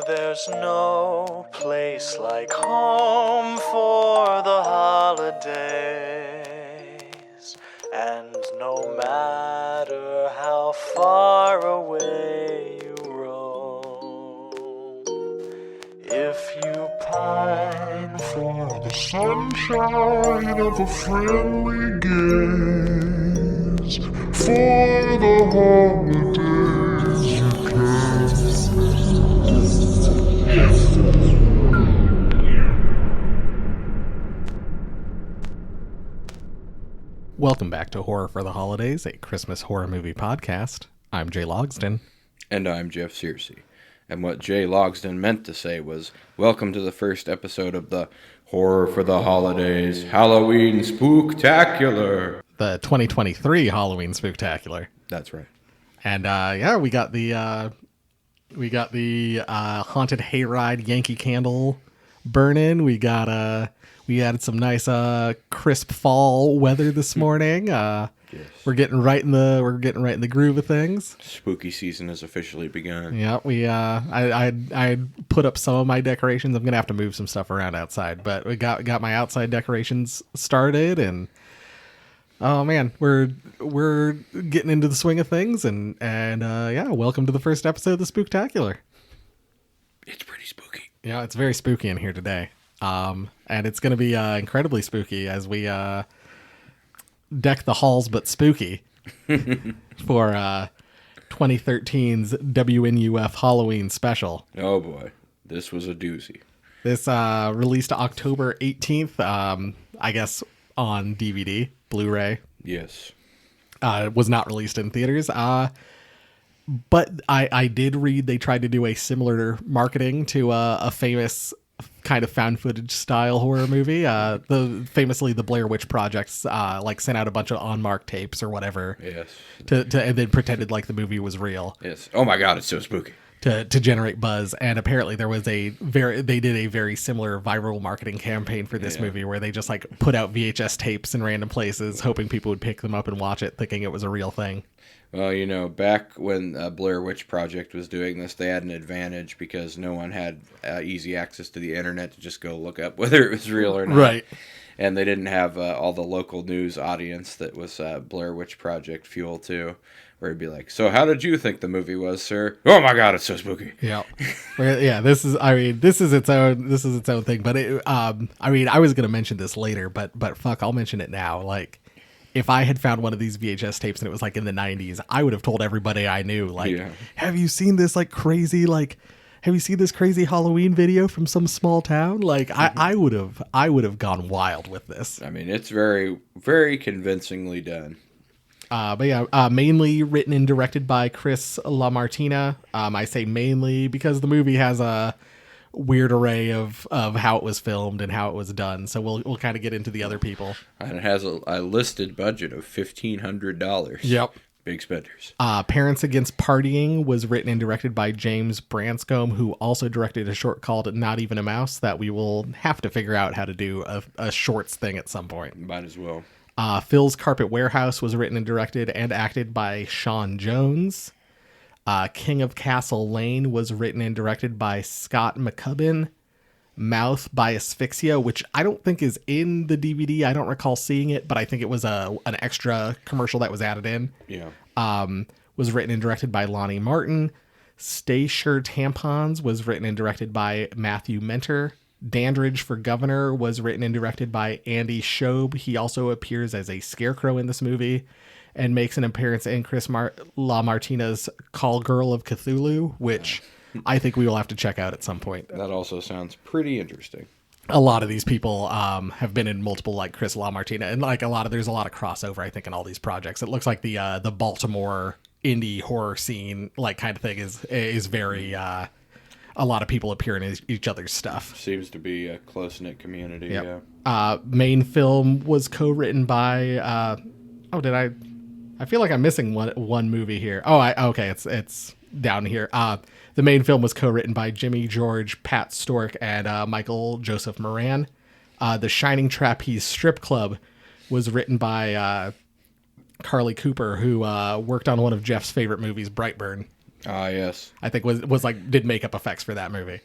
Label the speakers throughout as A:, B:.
A: there's no place like home for the holidays. And no matter how far away you roam, if you pine for the sunshine of a friendly gaze, for the holidays you can.
B: Welcome back to Horror for the Holidays, a Christmas horror movie podcast. I'm Jay Logsdon.
C: And I'm Jeff Searcy. And what Jay Logsdon meant to say was, welcome to the first episode of the Horror for the Holidays Halloween Spooktacular.
B: The 2023 Halloween Spooktacular.
C: That's right.
B: And we got the haunted hayride Yankee Candle burning. We added some nice crisp fall weather this morning.
C: Yes.
B: We're getting right in the groove of things.
C: Spooky season has officially begun.
B: Yeah, I put up some of my decorations. I'm gonna have to move some stuff around outside, but we got my outside decorations started, and oh man, we're getting into the swing of things, and welcome to the first episode of the Spooktacular.
C: It's pretty spooky.
B: Yeah, it's very spooky in here today. And it's going to be incredibly spooky as we deck the halls but spooky for 2013's WNUF Halloween special.
C: Oh boy, this was a doozy.
B: This released October 18th, I guess on DVD, Blu-ray.
C: Yes.
B: It was not released in theaters. But I did read they tried to do a similar marketing to a famous kind of found footage style horror movie. Famously the Blair Witch Projects sent out a bunch of unmarked tapes or whatever.
C: Yes.
B: And then pretended like the movie was real.
C: Yes. Oh my God, it's so spooky.
B: To generate buzz. And apparently they did a very similar viral marketing campaign for this movie where they just put out VHS tapes in random places, hoping people would pick them up and watch it, thinking it was a real thing.
C: Well, back when Blair Witch Project was doing this, they had an advantage because no one had easy access to the internet to just go look up whether it was real or not.
B: Right.
C: And they didn't have all the local news audience that was Blair Witch Project fuel too, where it'd be like, so how did you think the movie was, sir? Oh my God, it's so spooky.
B: Yeah. Yeah, this is its own thing. But I was going to mention this later, but fuck, I'll mention it now. If I had found one of these VHS tapes and it was in the 90s, I would have told everybody I knew, have you seen this crazy, have you seen this crazy Halloween video from some small town? I would have gone wild with this.
C: I mean, it's very, very convincingly done.
B: Mainly written and directed by Chris LaMartina. I say mainly because the movie has a weird array of how it was filmed and how it was done. So we'll kind of get into the other people.
C: And it has a listed budget of $1,500.
B: Yep.
C: Big spenders.
B: Parents Against Partying was written and directed by James Branscombe, who also directed a short called Not Even a Mouse that we will have to figure out how to do a shorts thing at some point.
C: Might as well.
B: Phil's Carpet Warehouse was written and directed and acted by Sean Jones. King of Castle Lane was written and directed by Scott McCubbin. Mouth by Asphyxia, which I don't think is in the DVD. I don't recall seeing it, but I think it was an extra commercial that was added in.
C: Yeah.
B: Was written and directed by Lonnie Martin. Stay Sure Tampons was written and directed by Matthew Mentor. Dandridge for Governor was written and directed by Andy Shobe. He also appears as a scarecrow in this movie and makes an appearance in Chris LaMartina's Call Girl of Cthulhu, which I think we will have to check out at some point.
C: That also sounds pretty interesting.
B: A lot of these people have been in multiple Chris LaMartina, and there's a lot of crossover, I think, in all these projects. It looks like the Baltimore indie horror scene kind of thing is very a lot of people appear in each other's stuff.
C: Seems to be a close-knit community.
B: Yep. Yeah. Main film was co-written by I feel like I'm missing one movie here. Okay, it's down here. The main film was co-written by Jimmy George, Pat Stork, and Michael Joseph Moran. The Shining Trapeze Strip Club was written by Carly Cooper, who worked on one of Jeff's favorite movies, Brightburn.
C: Ah, yes.
B: I think was like did makeup effects for that movie.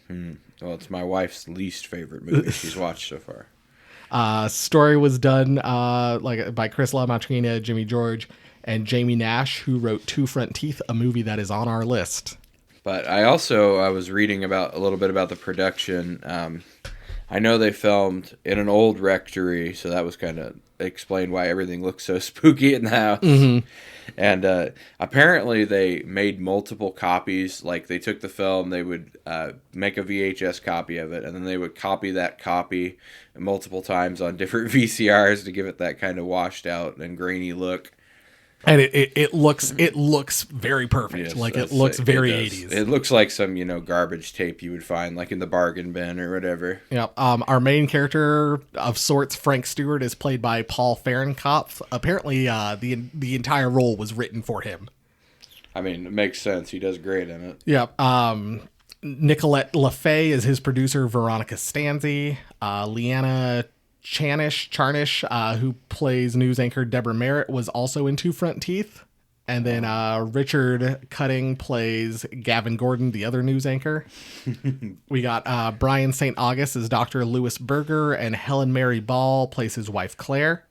C: Well, it's my wife's least favorite movie she's watched so far.
B: Story was done like by Chris LaMontrina, Jimmy George, and Jamie Nash, who wrote Two Front Teeth, a movie that is on our list.
C: But I was reading about a little bit about the production. I know they filmed in an old rectory, so that was kind of explained why everything looks so spooky in the house. Mm-hmm. And apparently they made multiple copies. Like they took the film, they would make a VHS copy of it, and then they would copy that copy multiple times on different VCRs to give it that kind of washed out and grainy look.
B: And it looks very perfect.
C: Yes,
B: like it looks very 80s.
C: It looks like some, garbage tape you would find like in the bargain bin or whatever.
B: Yeah. Our main character of sorts, Frank Stewart, is played by Paul Fahrenkopf. Apparently, the entire role was written for him.
C: I mean, it makes sense. He does great in it.
B: Yeah. Nicolette LaFay is his producer. Veronica Stanzi, Leanna Charnish, who plays news anchor Deborah Merritt, was also in Two Front Teeth. And then Richard Cutting plays Gavin Gordon, the other news anchor. We got Brian St. August as Dr. Lewis Berger, and Helen Mary Ball plays his wife Claire.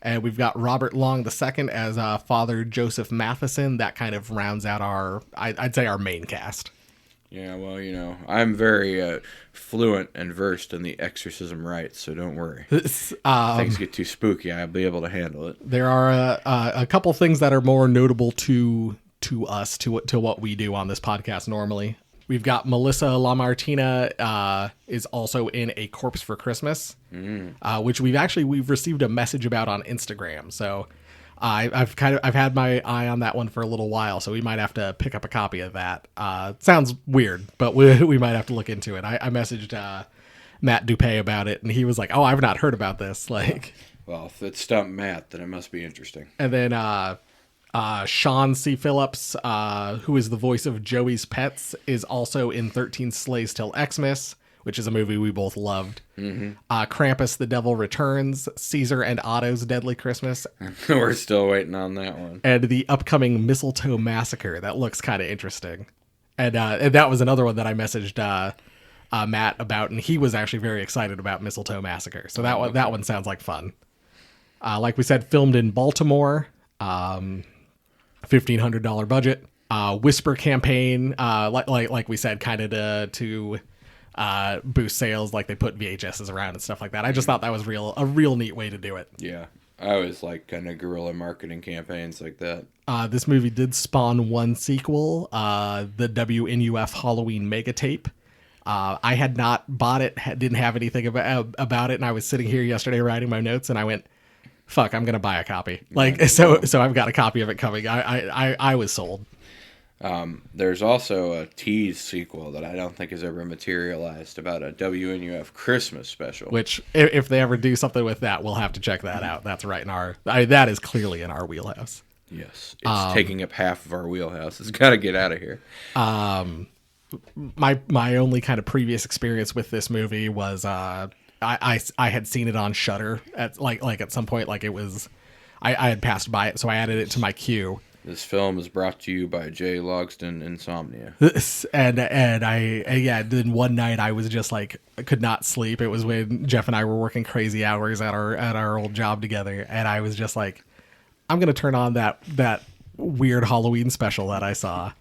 B: And we've got Robert Long II as Father Joseph Matheson. That kind of rounds out I'd say our main cast.
C: Yeah, well, I'm very fluent and versed in the exorcism rites, so don't worry. Things get too spooky, I'll be able to handle it.
B: There are a couple things that are more notable to us, to what we do on this podcast normally. We've got Melissa LaMartina is also in A Corpse for Christmas, which we've received a message about on Instagram. So I've had my eye on that one for a little while, so we might have to pick up a copy of that. Sounds weird, but we might have to look into it. I messaged Matt Dupay about it, and he was like, "Oh, I've not heard about this." Like,
C: well, if it stumped Matt, then it must be interesting.
B: And then Sean C. Phillips, who is the voice of Joey's Pets, is also in 13 Slays Till Xmas, which is a movie we both loved. Mm-hmm. Krampus the Devil Returns, Caesar and Otto's Deadly Christmas.
C: We're still waiting on that one.
B: And the upcoming Mistletoe Massacre. That looks kind of interesting. And that was another one that I messaged Matt about, and he was actually very excited about Mistletoe Massacre. So that one sounds like fun. Like we said, filmed in Baltimore, $1,500 budget. Whisper campaign, like we said, kind of to boost sales, like they put VHSs around and stuff like that. I just thought that was a real neat way to do it.
C: Yeah, I always like kind of guerrilla marketing campaigns like that.
B: This movie did spawn one sequel, the WNUF Halloween Mega Tape. I had not bought it, didn't have anything about it, and I was sitting here yesterday writing my notes, and I went, "Fuck, I'm gonna buy a copy." So I've got a copy of it coming. I was sold.
C: There's also a tease sequel that I don't think has ever materialized about a WNUF Christmas special.
B: Which, if they ever do something with that, we'll have to check that out. That's right that is clearly in our wheelhouse.
C: Yes, it's taking up half of our wheelhouse. It's got to get out of here.
B: My only kind of previous experience with this movie was I had seen it on Shudder at at some point. Like it was, I had passed by it, so I added it to my queue.
C: This film is brought to you by J. Logston Insomnia.
B: And then one night I was just like, I could not sleep. It was when Jeff and I were working crazy hours at our old job together, and I was just like, I'm gonna turn on that weird Halloween special that I saw.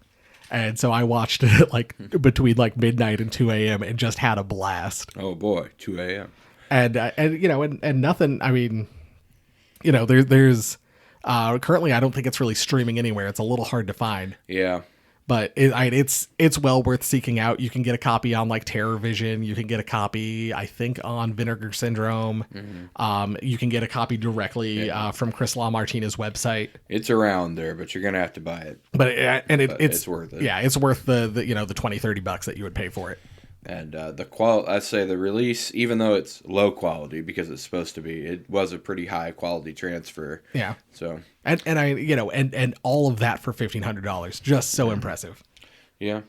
B: And so I watched it between midnight and 2 a.m. and just had a blast.
C: Oh boy, 2 a.m.
B: And nothing. I mean, there's currently I don't think it's really streaming anywhere. It's a little hard to find.
C: Yeah.
B: But it's well worth seeking out. You can get a copy on Terror Vision. You can get a copy, I think, on Vinegar Syndrome. Mm-hmm. You can get a copy directly from Chris LaMartina's website.
C: It's around there, but you're gonna have to buy it.
B: But it's
C: worth it.
B: Yeah, it's worth the $20-$30 that you would pay for it. And
C: I'd say the release, even though it's low quality because it's supposed to be, it was a pretty high quality transfer.
B: Yeah.
C: So
B: and all of that for $1,500, just so impressive.
C: Yeah.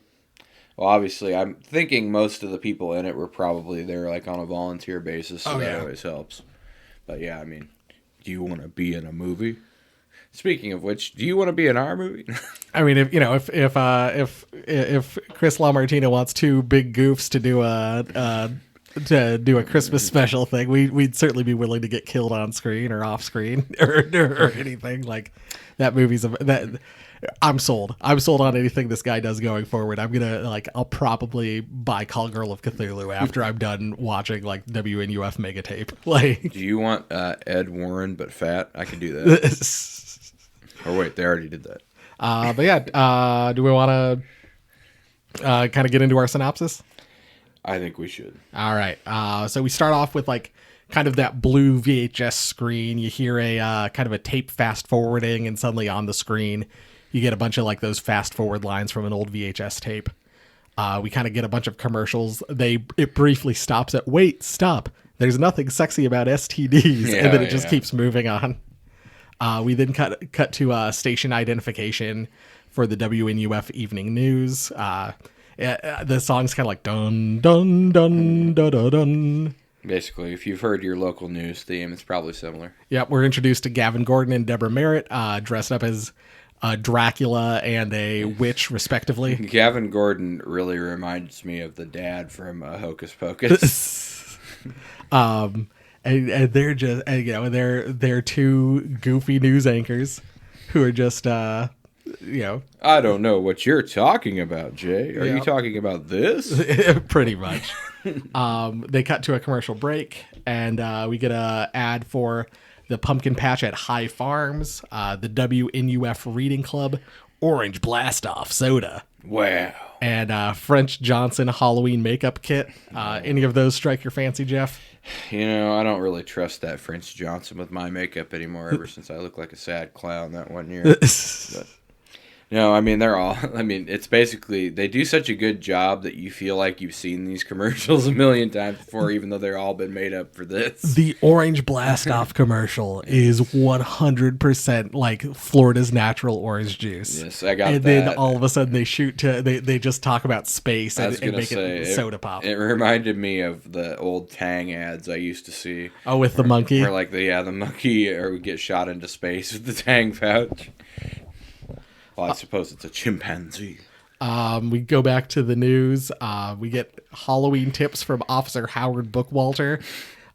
C: Well, obviously, I'm thinking most of the people in it were probably there on a volunteer basis, so that always helps. But yeah, I mean, do you want to be in a movie? Speaking of which, do you want to be in our movie?
B: I mean, if Chris LaMartina wants two big goofs to do a Christmas special thing, we'd certainly be willing to get killed on screen or off screen or anything like that. I'm sold. I'm sold on anything this guy does going forward. I'll probably buy Call Girl of Cthulhu after I'm done watching like WNUF mega tape. Like,
C: do you want Ed Warren but fat? I could do that. Or wait, they already did that.
B: But yeah, do we want to kind of get into our synopsis?
C: I think we should.
B: All right. So we start off with like kind of that blue VHS screen. You hear a kind of a tape fast forwarding, and suddenly on the screen, you get a bunch of like those fast forward lines from an old VHS tape. We kind of get a bunch of commercials. It briefly stops at, wait, stop. There's nothing sexy about STDs. And then it just keeps moving on. We then cut to station identification for the WNUF evening news. The song's kind of like dun dun dun dun dun dun.
C: Basically, if you've heard your local news theme, it's probably similar.
B: Yep, we're introduced to Gavin Gordon and Deborah Merritt, dressed up as Dracula and a witch, respectively.
C: Gavin Gordon really reminds me of the dad from Hocus Pocus.
B: And they're just, they're two goofy news anchors who are just, I
C: don't know what you're talking about, Jay. Are you talking about this?
B: Pretty much. They cut to a commercial break, and we get a ad for the Pumpkin Patch at High Farms, the WNUF Reading Club, Orange Blast Off Soda.
C: Wow.
B: And French Johnson Halloween makeup kit. Any of those strike your fancy, Jeff?
C: I don't really trust that French Johnson with my makeup anymore ever since I looked like a sad clown that one year. But, no, I mean, it's basically, they do such a good job that you feel like you've seen these commercials a million times before, even though they're all been made up for this.
B: The Orange Blast Off commercial is 100% like Florida's natural orange juice.
C: Yes, I got
B: and
C: that.
B: And then all of a sudden they just talk about space and make it soda pop.
C: It reminded me of the old Tang ads I used to see.
B: Oh, with the monkey?
C: Where like the monkey would get shot into space with the Tang pouch. Well, I suppose it's a chimpanzee.
B: We go back to the news. We get Halloween tips from Officer Howard Bookwalter.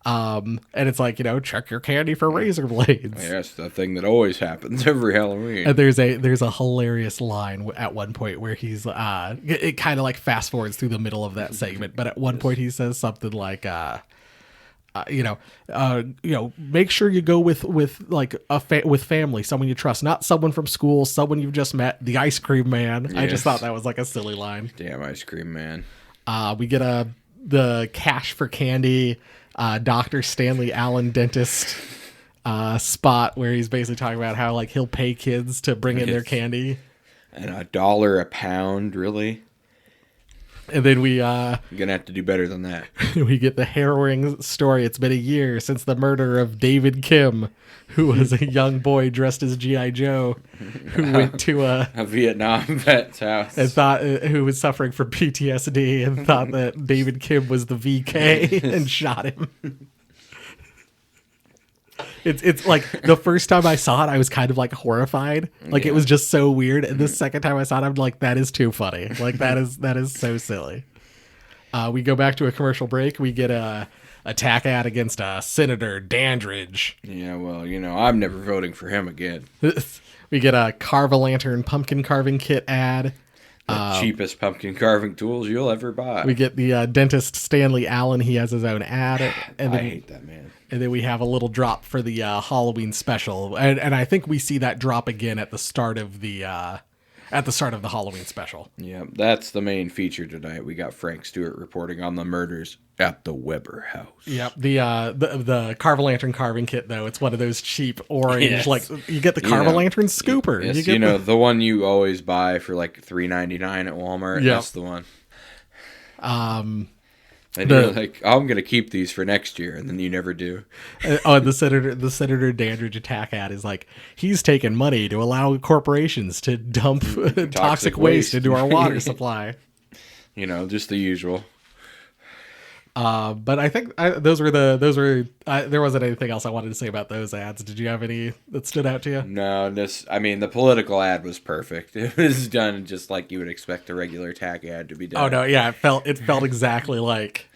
B: And it's like, check your candy for razor blades.
C: Yes, the thing that always happens every Halloween.
B: And there's a hilarious line at one point where he's it kind of like fast forwards through the middle of that segment, but at one point he says something like make sure you go with family, someone you trust, not someone from school, someone you've just met, the ice cream man. Yes. I just thought that was like a silly line.
C: Damn ice cream man.
B: We get the cash for candy, Dr. Stanley Allen dentist spot where he's basically talking about how like he'll pay kids to bring in their candy.
C: And $1 a pound, really?
B: And then you're
C: gonna have to do better than that.
B: We get the harrowing story. It's been a year since the murder of David Kim, who was a young boy dressed as G.I. Joe, who went to a
C: Vietnam vet's house
B: and who was suffering from PTSD and thought that David Kim was the VK and shot him. It's like the first time I saw it, I was kind of like horrified. Like it was just so weird. And the second time I saw it, I'm like, that is too funny. Like that is so silly. We go back to a commercial break. We get a attack ad against Senator Dandridge.
C: Yeah, well, I'm never voting for him again.
B: We get a Carve-A-Lantern pumpkin carving kit ad.
C: The cheapest pumpkin carving tools you'll ever buy.
B: We get the dentist Stanley Allen. He has his own ad. And
C: I hate that man.
B: And then we have a little drop for the Halloween special, and I think we see that drop again at the start of the Halloween special.
C: Yeah, that's the main feature tonight. We got Frank Stewart reporting on the murders at the Weber house.
B: Yep. The Carve-A-Lantern carving kit, though, it's one of those cheap orange, like you get the Carve-A-Lantern scooper.
C: Yes, the one you always buy for like $3.99 at Walmart. Yep. That's the one. And you're like, I'm going to keep these for next year, and then you never do.
B: The Senator Dandridge attack ad is like, he's taking money to allow corporations to dump toxic waste into our water supply.
C: Just the usual.
B: But I think those were there wasn't anything else I wanted to say about those ads. Did you have any that stood out to you?
C: No, the political ad was perfect. It was done just like you would expect a regular tack ad to be done.
B: Oh no, yeah, it felt exactly like,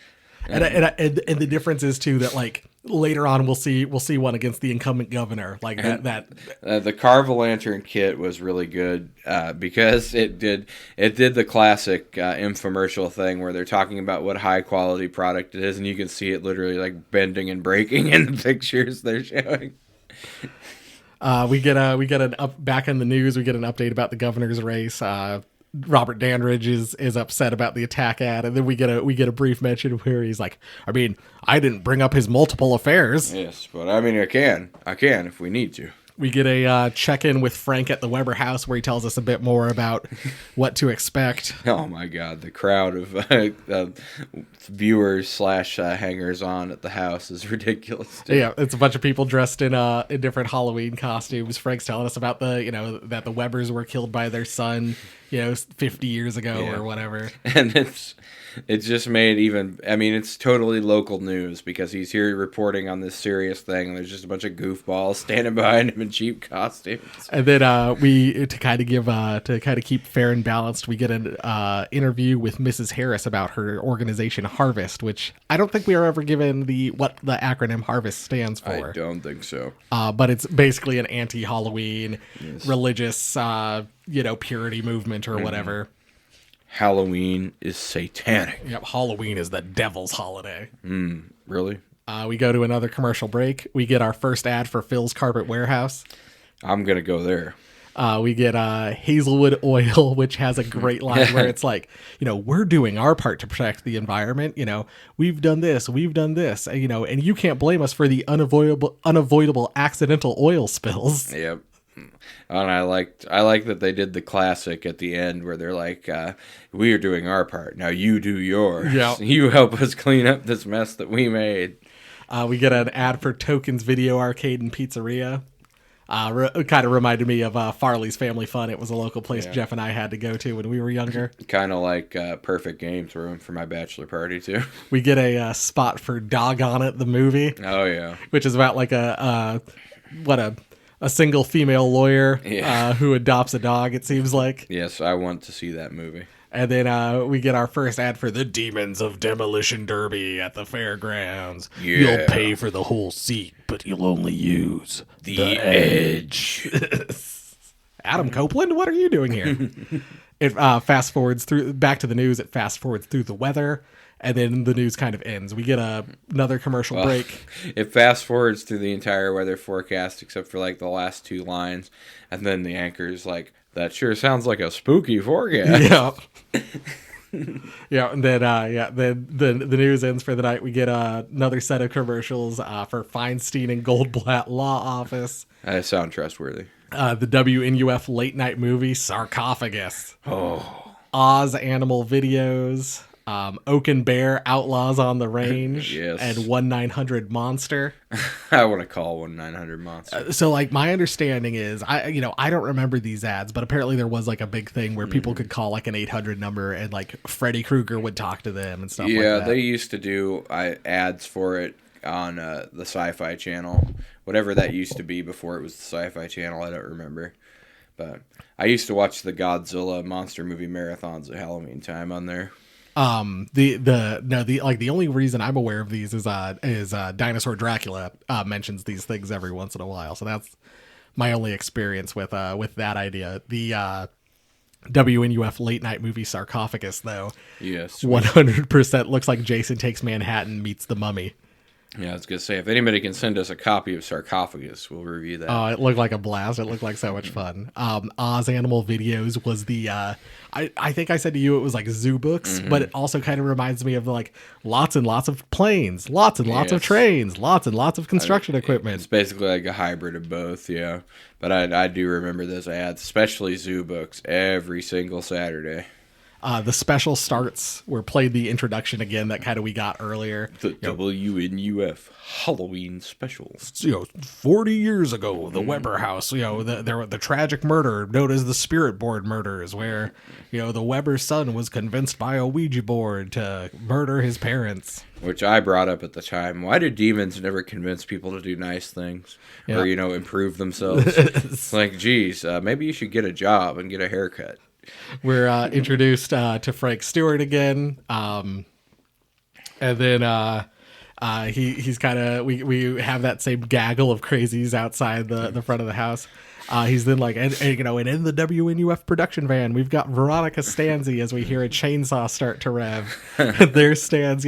B: and the difference is too that like later on we'll see one against the incumbent governor like that.
C: The Carve Lantern kit was really good because it did the classic infomercial thing where they're talking about what high quality product it is, and you can see it literally like bending and breaking in the pictures they're showing.
B: We get an back in the news. We get an update about the governor's race. Robert Dandridge is upset about the attack ad, and then we get a brief mention where he's like, I mean, I didn't bring up his multiple affairs.
C: Yes, but I mean, I can if we need to.
B: We get a check-in with Frank at the Weber house where he tells us a bit more about what to expect.
C: Oh my God, the crowd of viewers / hangers-on at the house is ridiculous. Dude.
B: Yeah, it's a bunch of people dressed in different Halloween costumes. Frank's telling us about that the Webers were killed by their son, 50 years ago or whatever.
C: And it's just made it's totally local news because he's here reporting on this serious thing, and there's just a bunch of goofballs standing behind him in cheap costumes.
B: And then we to kind of keep fair and balanced, we get an interview with Mrs. Harris about her organization Harvest, which I don't think we are ever given what the acronym Harvest stands for.
C: I don't think so.
B: But it's basically an anti-Halloween religious purity movement or whatever.
C: Halloween is satanic.
B: Yep, Halloween is the devil's holiday.
C: Really?
B: We go to another commercial break. We get our first ad for Phil's Carpet Warehouse.
C: I'm going to go there.
B: We get Hazelwood Oil, which has a great line where it's like, we're doing our part to protect the environment. We've done this, and you can't blame us for the unavoidable accidental oil spills.
C: Yep. And I like that they did the classic at the end where they're like, we are doing our part. Now you do yours.
B: Yep.
C: You help us clean up this mess that we made.
B: We get an ad for Tokens Video Arcade and Pizzeria. Kind of reminded me of Farley's Family Fun. It was a local place Jeff and I had to go to when we were younger.
C: Kind of like Perfect Games Room for my bachelor party, too.
B: We get a spot for Doggone It, the movie.
C: Oh, yeah.
B: Which is about like a single female lawyer who adopts a dog, it seems like.
C: Yes, I want to see that movie.
B: And then we get our first ad for the Demons of Demolition Derby at the fairgrounds.
C: Yeah.
B: You'll pay for the whole seat, but you'll only use the edge. Adam Copeland, what are you doing here? It fast forwards back to the news. It fast forwards through the weather, and then the news kind of ends. We get another commercial break.
C: It fast forwards through the entire weather forecast except for like the last two lines, and then the anchor's like, that sure sounds like a spooky forecast.
B: Yeah. Yeah, and then then the news ends for the night. We get another set of commercials for Feinstein and Goldblatt Law Office.
C: That sound trustworthy.
B: The WNUF late night movie Sarcophagus.
C: Oh.
B: Oz Animal Videos. Oak and Bear Outlaws on the Range.
C: Yes.
B: And 1-900 Monster.
C: I want to call 1-900 Monster.
B: So like my understanding is I don't remember these ads, but apparently there was like a big thing where people could call like an 800 number and like Freddy Krueger would talk to them and stuff like that.
C: Yeah, they used to do ads for it on the Sci-Fi Channel, whatever that used to be before it was the Sci-Fi Channel. I don't remember, but I used to watch the Godzilla monster movie marathons at Halloween time on there.
B: The only reason I'm aware of these is Dinosaur Dracula mentions these things every once in a while, so that's my only experience with that idea. The WNUF late night movie Sarcophagus, though,
C: yes,
B: 100% looks like Jason Takes Manhattan meets the Mummy.
C: Yeah, I was gonna say, if anybody can send us a copy of Sarcophagus, we'll review that.
B: Oh, it looked like a blast. It looked like so much fun. Oz Animal Videos was the I think I said to you it was like zoo books, but it also kind of reminds me of like lots and lots of planes, lots and lots of trains, lots and lots of construction equipment.
C: It's basically like a hybrid of both, yeah. But I do remember those ads, especially zoo books, every single Saturday.
B: The special starts. We're played the introduction again that kind of we got earlier.
C: The WNUF Halloween special.
B: 40 years ago, the Weber house, the tragic murder known as the Spirit Board murders, where, the Weber son was convinced by a Ouija board to murder his parents.
C: Which I brought up at the time. Why do demons never convince people to do nice things?
B: Yeah.
C: Or, improve themselves? It's like, geez, maybe you should get a job and get a haircut.
B: We're introduced to Frank Stewart again. And then he's kind of, we have that same gaggle of crazies outside the front of the house. He's then like, and in the WNUF production van, we've got Veronica Stanzi as we hear a chainsaw start to rev. And there stands,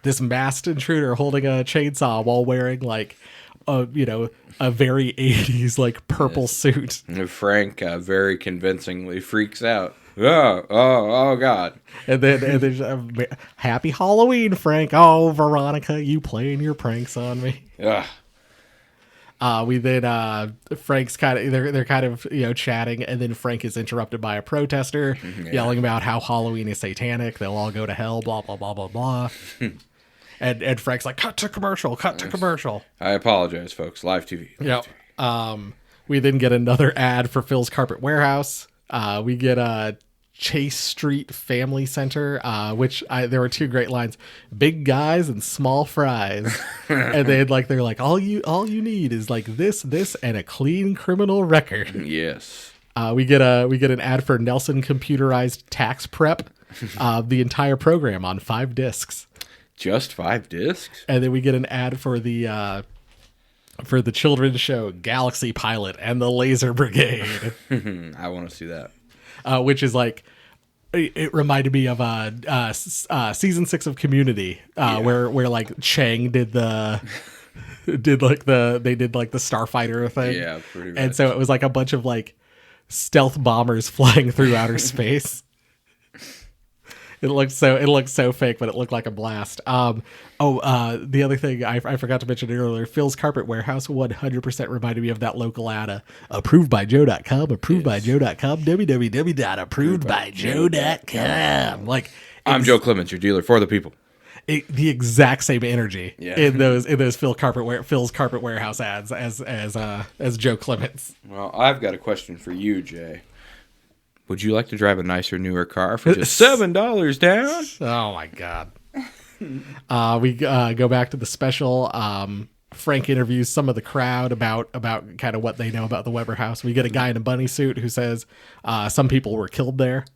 B: this masked intruder holding a chainsaw while wearing like, a very 80s like purple suit.
C: And Frank very convincingly freaks out. Oh God.
B: And then there's happy Halloween, Frank. Oh, Veronica, you playing your pranks on me.
C: Ugh.
B: We then Frank's kind of they're kind of chatting, and then Frank is interrupted by a protester yelling about how Halloween is satanic. They'll all go to hell. Blah blah blah blah blah. and Frank's like, cut to commercial.
C: I apologize, folks. Live TV.
B: We then get another ad for Phil's Carpet Warehouse. We get a Chase Street Family Center, which there were two great lines: big guys and small fries. And they're like, all you need is like this, and a clean criminal record.
C: Yes.
B: We get an ad for Nelson Computerized Tax Prep, the entire program on 5 discs.
C: Just 5 discs?
B: And then we get an ad for the children's show Galaxy Pilot and the Laser Brigade.
C: I want to see that.
B: Which is like, it reminded me of season 6 of Community, where like Chang did the Starfighter thing.
C: Yeah, pretty much.
B: And so it was like a bunch of like stealth bombers flying through outer space. It looked so fake, but it looked like a blast. The other thing I forgot to mention earlier, Phil's Carpet Warehouse 100% reminded me of that local ad. Approved by Joe.com, approved by Joe.com, www.approvedbyjoe.com. Like,
C: I'm Joe Clements, your dealer for the people.
B: The exact same energy in those Phil's Carpet Warehouse ads as Joe Clements.
C: Well, I've got a question for you, Jay. Would you like to drive a nicer, newer car for just $7 down?
B: Oh my God. We go back to the special. Frank interviews some of the crowd about kind of what they know about the Weber house. We get a guy in a bunny suit who says some people were killed there.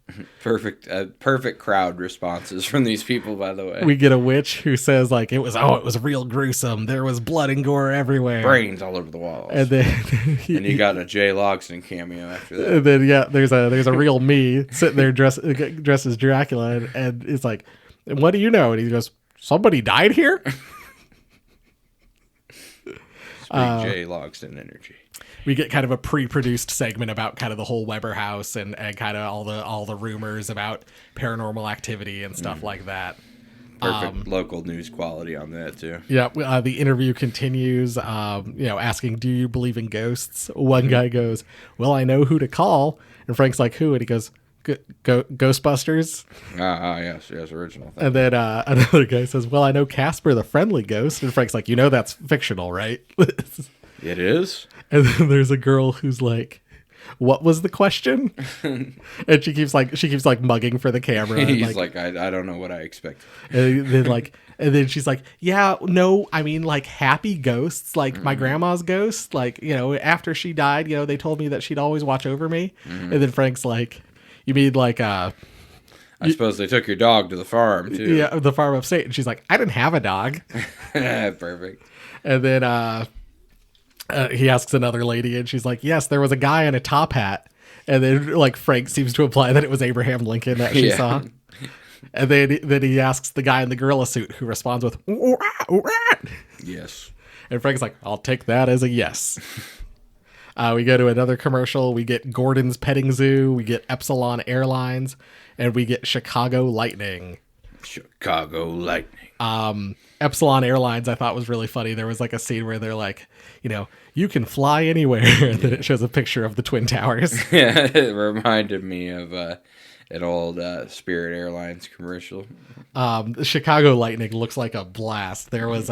C: Perfect crowd responses from these people, by the way.
B: We get a witch who says like it was real gruesome. There was blood and gore everywhere.
C: Brains all over the walls.
B: And then
C: and you got a Jay Logston cameo after that.
B: And then there's a real me sitting there dressed as Dracula, and it's like, what do you know? And he goes, somebody died here?
C: Jay Logston energy.
B: We get kind of a pre-produced segment about kind of the whole Weber house and kind of all the rumors about paranormal activity and stuff like that.
C: Perfect local news quality on that too.
B: Yeah, the interview continues. Asking, "Do you believe in ghosts?" One guy goes, "Well, I know who to call," and Frank's like, "Who?" And he goes, Ghostbusters.
C: Yes, original thing.
B: And then another guy says, "Well, I know Casper the Friendly Ghost," and Frank's like, "That's fictional, right?"
C: It is.
B: And then there's a girl who's like, "What was the question?" And she keeps mugging for the camera.
C: He's like, I don't know what I expect.
B: And then she's like, "Yeah, no, I mean like happy ghosts, like my grandma's ghost. Like, after she died, they told me that she'd always watch over me." And then Frank's like, "You mean like
C: I suppose they took your dog to the farm too."
B: Yeah, the farm upstate. And she's like, "I didn't have a dog."
C: Perfect.
B: And then he asks another lady, and she's like, "Yes, there was a guy in a top hat." And then like Frank seems to imply that it was Abraham Lincoln that she saw. And then he asks the guy in the gorilla suit, who responds with
C: yes.
B: And Frank's like, "I'll take that as a yes." We go to another commercial. We get Gordon's Petting Zoo. We get Epsilon Airlines, and we get Chicago Lightning.
C: Chicago Lightning.
B: Epsilon Airlines I thought was really funny. There was like a scene where they're like, you can fly anywhere. And then it shows a picture of the Twin Towers.
C: Yeah, it reminded me of An old Spirit Airlines commercial.
B: The Chicago Lightning looks like a blast. There was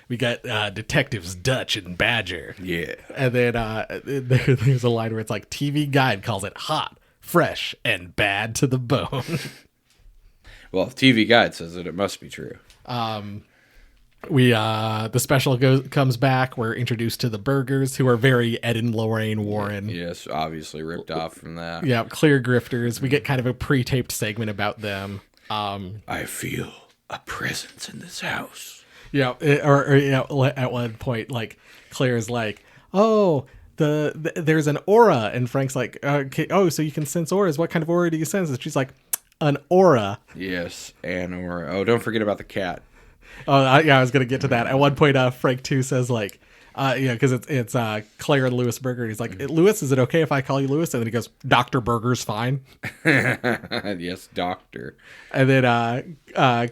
B: we got detectives Dutch and Badger.
C: Yeah.
B: And then there's a line where it's like TV Guide calls it hot, fresh, and bad to the bone.
C: Well, if TV Guide says it must be true.
B: The special comes back. We're introduced to the Burgers, who are very Ed and Lorraine Warren.
C: Yes, obviously ripped off from that.
B: Yeah, clear grifters. We get kind of a pre-taped segment about them.
C: I feel a presence in this house.
B: Yeah, at one point, like Claire's like, "Oh, there's an aura," and Frank's like, okay, "Oh, so you can sense auras? What kind of aura do you sense?" And she's like, "An aura."
C: Yes, an aura. Oh, don't forget about the cat.
B: Oh, I was gonna get to that. At one point, Frank too says like, because it's Claire and Louis Berger. He's like, "Louis, is it okay if I call you Louis?" And then he goes, "Dr. Berger's fine."
C: Yes, doctor.
B: And then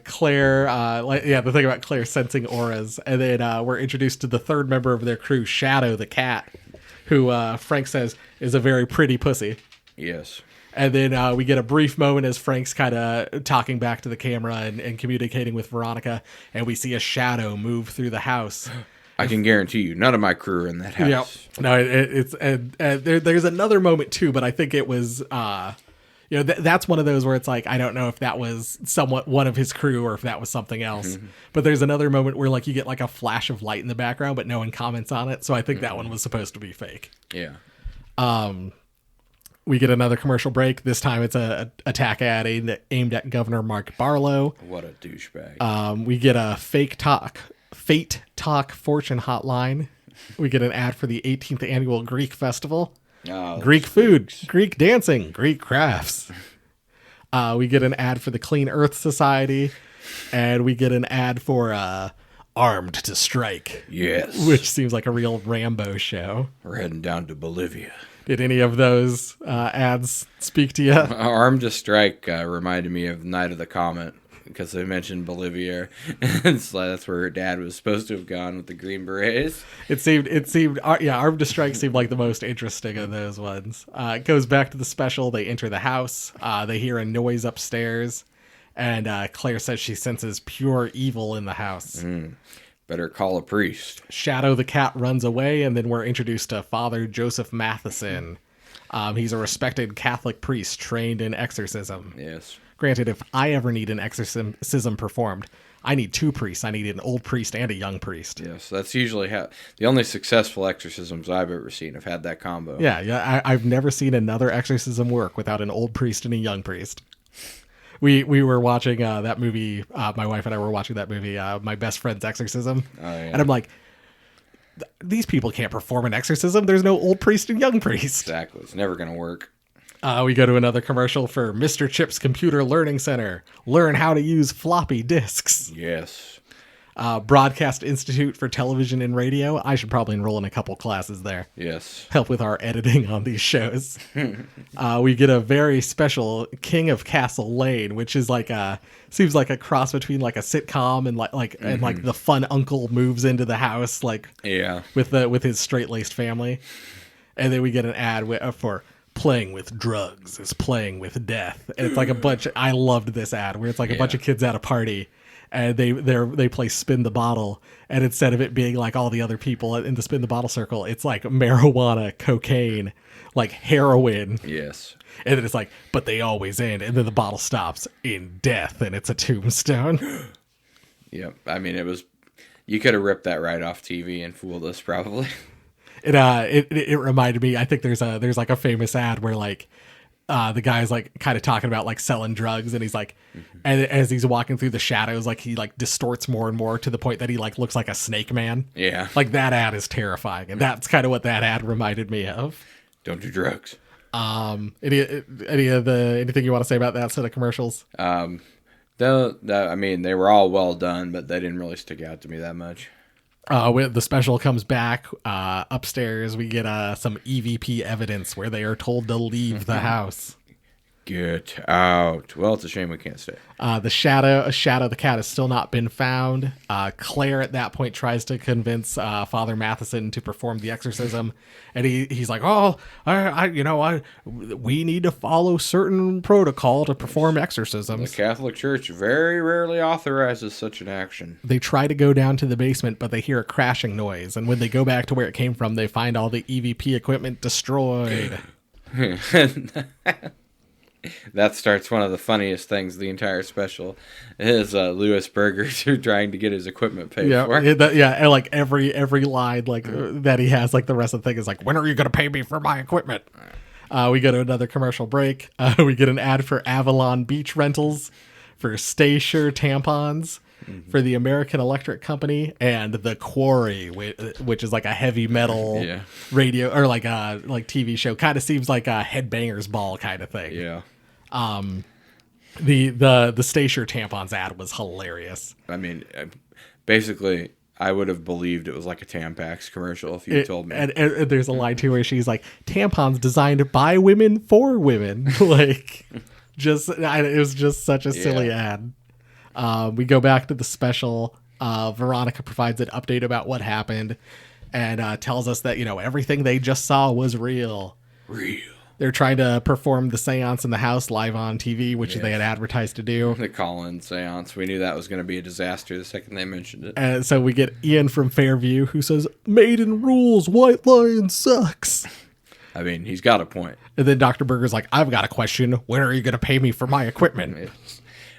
B: Claire, the thing about Claire sensing auras. And then we're introduced to the third member of their crew, Shadow the cat, who Frank says is a very pretty pussy.
C: Yes.
B: And then we get a brief moment as Frank's kind of talking back to the camera and communicating with Veronica, and we see a shadow move through the house.
C: I can guarantee you, none of my crew are in that house.
B: Yeah. No, it's there's another moment too, but I think it was that's one of those where it's like, I don't know if that was somewhat one of his crew or if that was something else. Mm-hmm. But there's another moment where like you get like a flash of light in the background, but no one comments on it. So I think that one was supposed to be fake.
C: Yeah.
B: We get another commercial break. This time it's a attack ad aimed at Governor Mark Barlow.
C: What a douchebag.
B: We get a Fate Talk Fortune hotline. We get an ad for the 18th annual Greek festival.
C: Oh,
B: Greek food, Greek dancing, Greek crafts. We get an ad for the Clean Earth Society, and we get an ad for Armed to Strike.
C: Yes.
B: Which seems like a real Rambo show.
C: We're heading down to Bolivia.
B: Did any of those ads speak to you?
C: Armed to Strike reminded me of Night of the Comet, because they mentioned Bolivia. It's like that's where her dad was supposed to have gone with the Green Berets.
B: It seemed, Armed to Strike seemed like the most interesting of those ones. It goes back to the special. They enter the house. They hear a noise upstairs, and Claire says she senses pure evil in the house.
C: Better call a priest.
B: Shadow the cat runs away, and then we're introduced to Father Joseph Matheson. He's a respected Catholic priest trained in exorcism.
C: Yes.
B: Granted, if I ever need an exorcism performed, I need two priests. I need an old priest and a young priest.
C: Yes, that's usually how the only successful exorcisms I've ever seen have had that combo.
B: Yeah. I've never seen another exorcism work without an old priest and a young priest. We were watching that movie. My wife and I were watching that movie, My Best Friend's Exorcism.
C: Oh, yeah.
B: And I'm like, these people can't perform an exorcism. There's no old priest and young priest.
C: Exactly. It's never going to work.
B: We go to another commercial for Mr. Chip's Computer Learning Center. Learn how to use floppy disks.
C: Yes.
B: Broadcast Institute for Television and Radio. I should probably enroll in a couple classes there.
C: Yes.
B: Help with our editing on these shows. We get a very special King of Castle Lane, which is like seems like a cross between like a sitcom and and like the fun uncle moves into the house with his straight-laced family. And then we get an ad for Playing with Drugs is Playing with Death. And it's like a bunch I loved this ad where it's like a bunch of kids at a party. And they play Spin the Bottle, and instead of it being like all the other people in the Spin the Bottle circle, it's like marijuana, cocaine, like heroin.
C: Yes.
B: And then it's like, but they always end, and then the bottle stops in death, and it's a tombstone.
C: Yep. I mean, you could have ripped that right off TV and fooled us probably.
B: It reminded me. I think there's like a famous ad where like. The guy's like kind of talking about like selling drugs, and he's like, and as he's walking through the shadows, like he like distorts more and more to the point that he like looks like a snake man.
C: Yeah.
B: Like that ad is terrifying, and that's kind of what that ad reminded me of.
C: Don't do drugs.
B: Anything you want to say about that set of commercials?
C: I mean, they were all well done, but they didn't really stick out to me that much.
B: The special comes back upstairs. We get some EVP evidence where they are told to leave the house.
C: Get out. Well, it's a shame we can't stay.
B: The Shadow the cat has still not been found. Claire at that point tries to convince Father Matheson to perform the exorcism, and he's like, "Oh, we need to follow certain protocol to perform
C: The
B: exorcisms."
C: Catholic Church very rarely authorizes such an action.
B: They try to go down to the basement, but they hear a crashing noise, and when they go back to where it came from, they find all the EVP equipment destroyed.
C: That starts one of the funniest things of the entire special is Louis Burgers trying to get his equipment paid for.
B: And like every line that he has, like the rest of the thing is like, when are you going to pay me for my equipment? We go to another commercial break. We get an ad for Avalon Beach Rentals, for Stay Sure tampons, for the American Electric Company, and The Quarry, which is like a heavy metal radio or like TV show. Kind of seems like a Headbangers Ball kind of thing.
C: Yeah.
B: The Stay Sure tampons ad was hilarious.
C: I mean, basically, I would have believed it was like a Tampax commercial if you told me.
B: And there's a line too where she's like, tampons designed by women for women. Like, it was just such a silly ad. We go back to the special. Veronica provides an update about what happened and tells us that, everything they just saw was real. They're trying to perform the seance in the house live on TV, which they had advertised to do.
C: The call-in seance. We knew that was going to be a disaster the second they mentioned it.
B: And so we get Ian from Fairview who says, Maiden rules, White Lion sucks.
C: I mean, he's got a point.
B: And then Dr. Berger's like, I've got a question. When are you going to pay me for my equipment?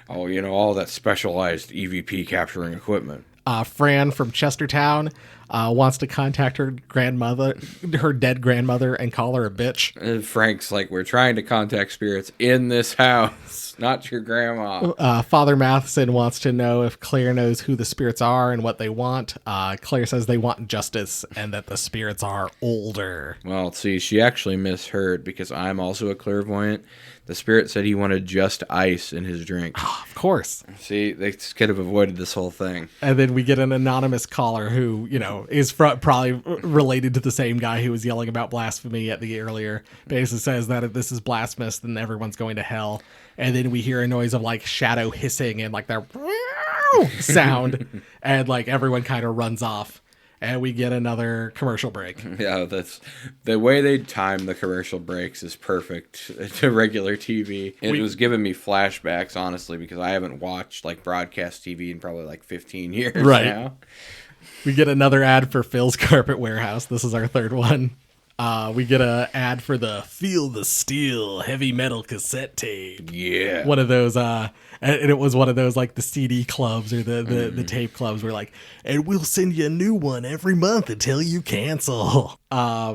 C: Oh, all that specialized EVP capturing equipment.
B: Fran from Chestertown wants to contact her dead grandmother, and call her a bitch.
C: And Frank's like, we're trying to contact spirits in this house, not your grandma.
B: Father Matheson wants to know if Claire knows who the spirits are and what they want. Claire says they want justice and that the spirits are older.
C: Well, see, she actually misheard because I'm also a clairvoyant. The spirit said he wanted just ice in his drink.
B: Oh, of course.
C: See, they could have avoided this whole thing.
B: And then we get an anonymous caller who, is probably related to the same guy who was yelling about blasphemy at the earlier. Basically says that if this is blasphemous, then everyone's going to hell. And then we hear a noise of like shadow hissing and like their sound, and like everyone kind of runs off. And we get another commercial break.
C: Yeah, that's the way they time the commercial breaks is perfect to regular TV. It was giving me flashbacks, honestly, because I haven't watched like broadcast TV in probably like 15 years now.
B: We get another ad for Phil's Carpet Warehouse. This is our third one. We get an ad for the Feel the Steel heavy metal cassette tape.
C: Yeah.
B: One of those, and it was one of those like the CD clubs or the tape clubs where like, and we'll send you a new one every month until you cancel.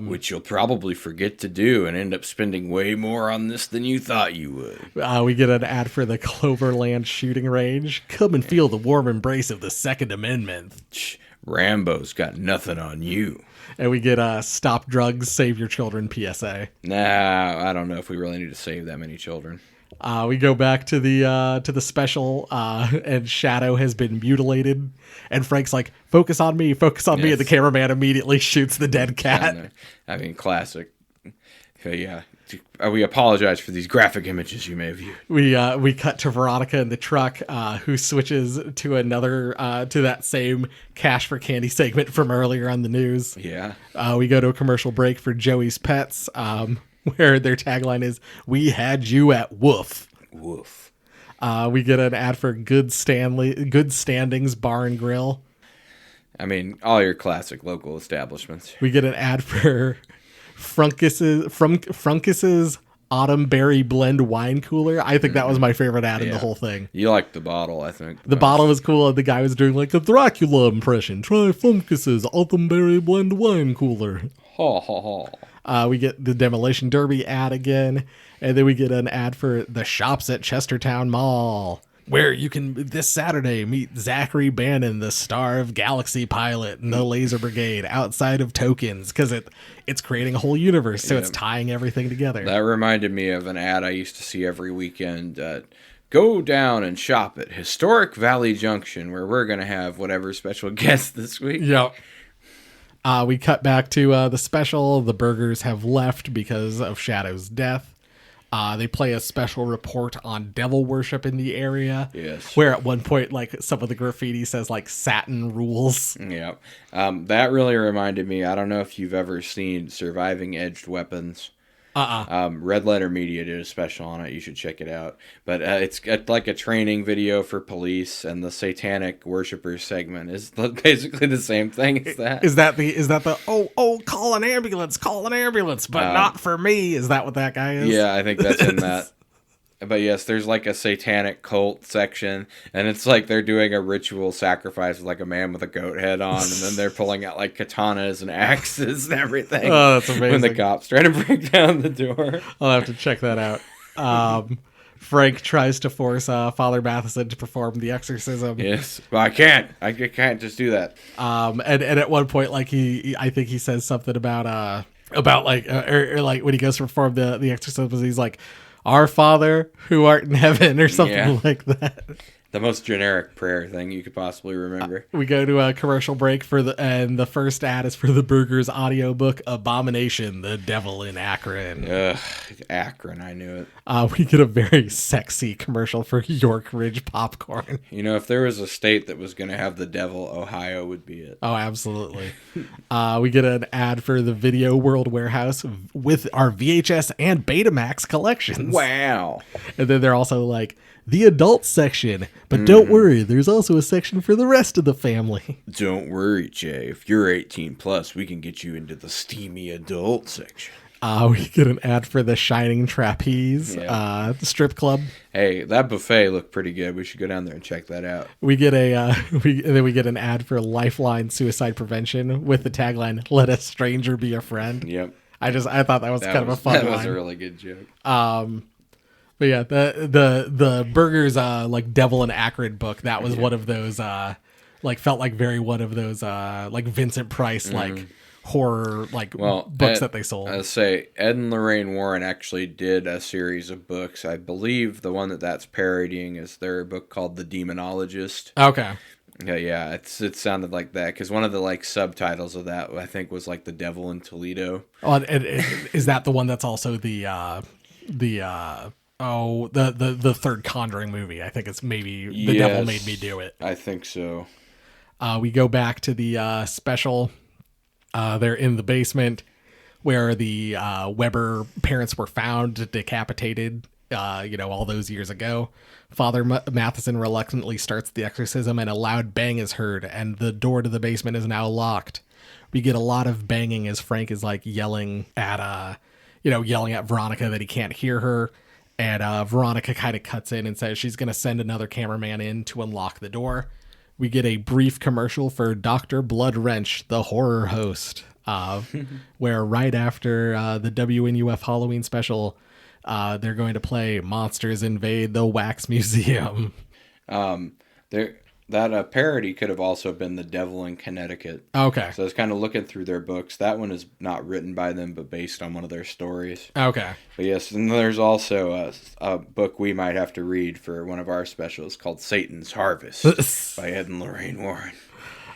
C: Which you'll probably forget to do and end up spending way more on this than you thought you would.
B: We get an ad for the Cloverland shooting range. Come and feel the warm embrace of the Second Amendment.
C: Rambo's got nothing on you.
B: And we get Stop Drugs, Save Your Children PSA.
C: Nah, I don't know if we really need to save that many children.
B: We go back to the special, and Shadow has been mutilated. And Frank's like, focus on me. And the cameraman immediately shoots the dead cat.
C: I mean, classic. Yeah. We apologize for these graphic images you may have viewed.
B: We cut to Veronica in the truck, who switches to another to that same Cash for Candy segment from earlier on the news.
C: Yeah.
B: We go to a commercial break for Joey's Pets, where their tagline is "We had you at Woof."
C: Woof.
B: We get an ad for Good Standings Bar and Grill.
C: I mean, all your classic local establishments.
B: We get an ad for Frunkis's Autumn Berry Blend Wine Cooler. I think that was my favorite ad in the whole thing.
C: You liked the bottle, I think.
B: The bottle was cool, and the guy was doing like a Dracula impression. Try Frunkis's Autumn Berry Blend Wine Cooler.
C: Ha ha ha.
B: We get the Demolition Derby ad again, and then we get an ad for the shops at Chestertown Mall, where you can this Saturday meet Zachary Bannon, the star of Galaxy Pilot and the Laser Brigade, outside of Tokens, because it's creating a whole universe, so it's tying everything together.
C: That reminded me of an ad I used to see every weekend. Go down and shop at Historic Valley Junction, where we're going to have whatever special guest this week.
B: Yep. We cut back to the special. The burgers have left because of Shadow's death. They play a special report on devil worship in the area.
C: Yes.
B: Where at one point, like, some of the graffiti says, like, Satin rules.
C: Yeah. That really reminded me, I don't know if you've ever seen Surviving Edged Weapons. Red Letter Media did a special on it. You should check it out. But it's like a training video for police, and the satanic worshipers segment is basically the same thing as that.
B: Is that the call an ambulance, but not for me? Is that what that guy is?
C: Yeah, I think that's in that. But yes, there's like a satanic cult section, and it's like they're doing a ritual sacrifice with like a man with a goat head on, and then they're pulling out like katanas and axes and everything.
B: Oh, that's amazing.
C: When the cops try to break down the door.
B: I'll have to check that out. Frank tries to force Father Matheson to perform the exorcism.
C: Yes, well, I can't just do that.
B: And at one point, like I think he says something about like when he goes to perform the exorcism, he's like, "Our Father who art in heaven," or something like that.
C: The most generic prayer thing you could possibly remember.
B: We go to a commercial break and the first ad is for the Burgers audiobook, Abomination, the Devil in Akron.
C: Ugh, Akron, I knew it.
B: We get a very sexy commercial for York Ridge popcorn.
C: You know, if there was a state that was going to have the devil, Ohio would be it.
B: Oh, absolutely. We get an ad for the Video World Warehouse with our VHS and Betamax collections.
C: Wow.
B: And then they're also like, the adult section. But don't worry, there's also a section for the rest of the family.
C: Don't worry, Jay. If you're 18 plus, we can get you into the steamy adult section.
B: We get an ad for the Shining Trapeze strip club.
C: Hey, that buffet looked pretty good. We should go down there and check that out.
B: We get we get an ad for Lifeline Suicide Prevention with the tagline, "Let a stranger be a friend."
C: Yep.
B: I thought that was kind of a fun line.
C: That was a really good joke.
B: But yeah, the Burgers like Devil in Akron book, that was one of those felt like very one of those like Vincent Price like horror books that they sold.
C: I say Ed and Lorraine Warren actually did a series of books. I believe the one that's parodying is their book called The Demonologist.
B: Okay.
C: Yeah, it sounded like that because one of the like subtitles of that I think was like The Devil in Toledo.
B: Oh, and is that the one that's also the third Conjuring movie? I think it's maybe The Devil Made Me Do It.
C: I think so.
B: We go back to the special. They're in the basement where the Weber parents were found decapitated, all those years ago. Father Matheson reluctantly starts the exorcism and a loud bang is heard and the door to the basement is now locked. We get a lot of banging as Frank is like yelling at Veronica that he can't hear her. And Veronica kind of cuts in and says she's going to send another cameraman in to unlock the door. We get a brief commercial for Dr. Blood Wrench, the horror host, where right after the WNUF Halloween special, they're going to play Monsters Invade the Wax Museum.
C: That parody could have also been The Devil in Connecticut.
B: Okay.
C: So I was kind of looking through their books. That one is not written by them, but based on one of their stories.
B: Okay.
C: But yes, and there's also a book we might have to read for one of our specials called Satan's Harvest by Ed and Lorraine Warren.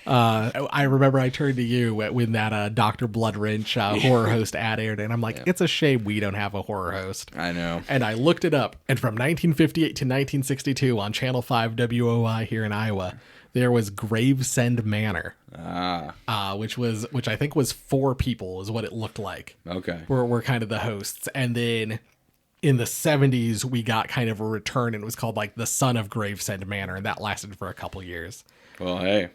B: I remember I turned to you when that Dr. Blood Wrench horror host ad aired, and I'm like, it's a shame we don't have a horror host.
C: I know. And
B: I looked it up, and from 1958 to 1962 on Channel 5 WOI here in Iowa, there was Gravesend Manor, which I think was 4 people is what it looked like.
C: Okay.
B: Were kind of the hosts. And then in the 70s, we got kind of a return, and it was called like The Son of Gravesend Manor, and that lasted for a couple years.
C: Well, hey.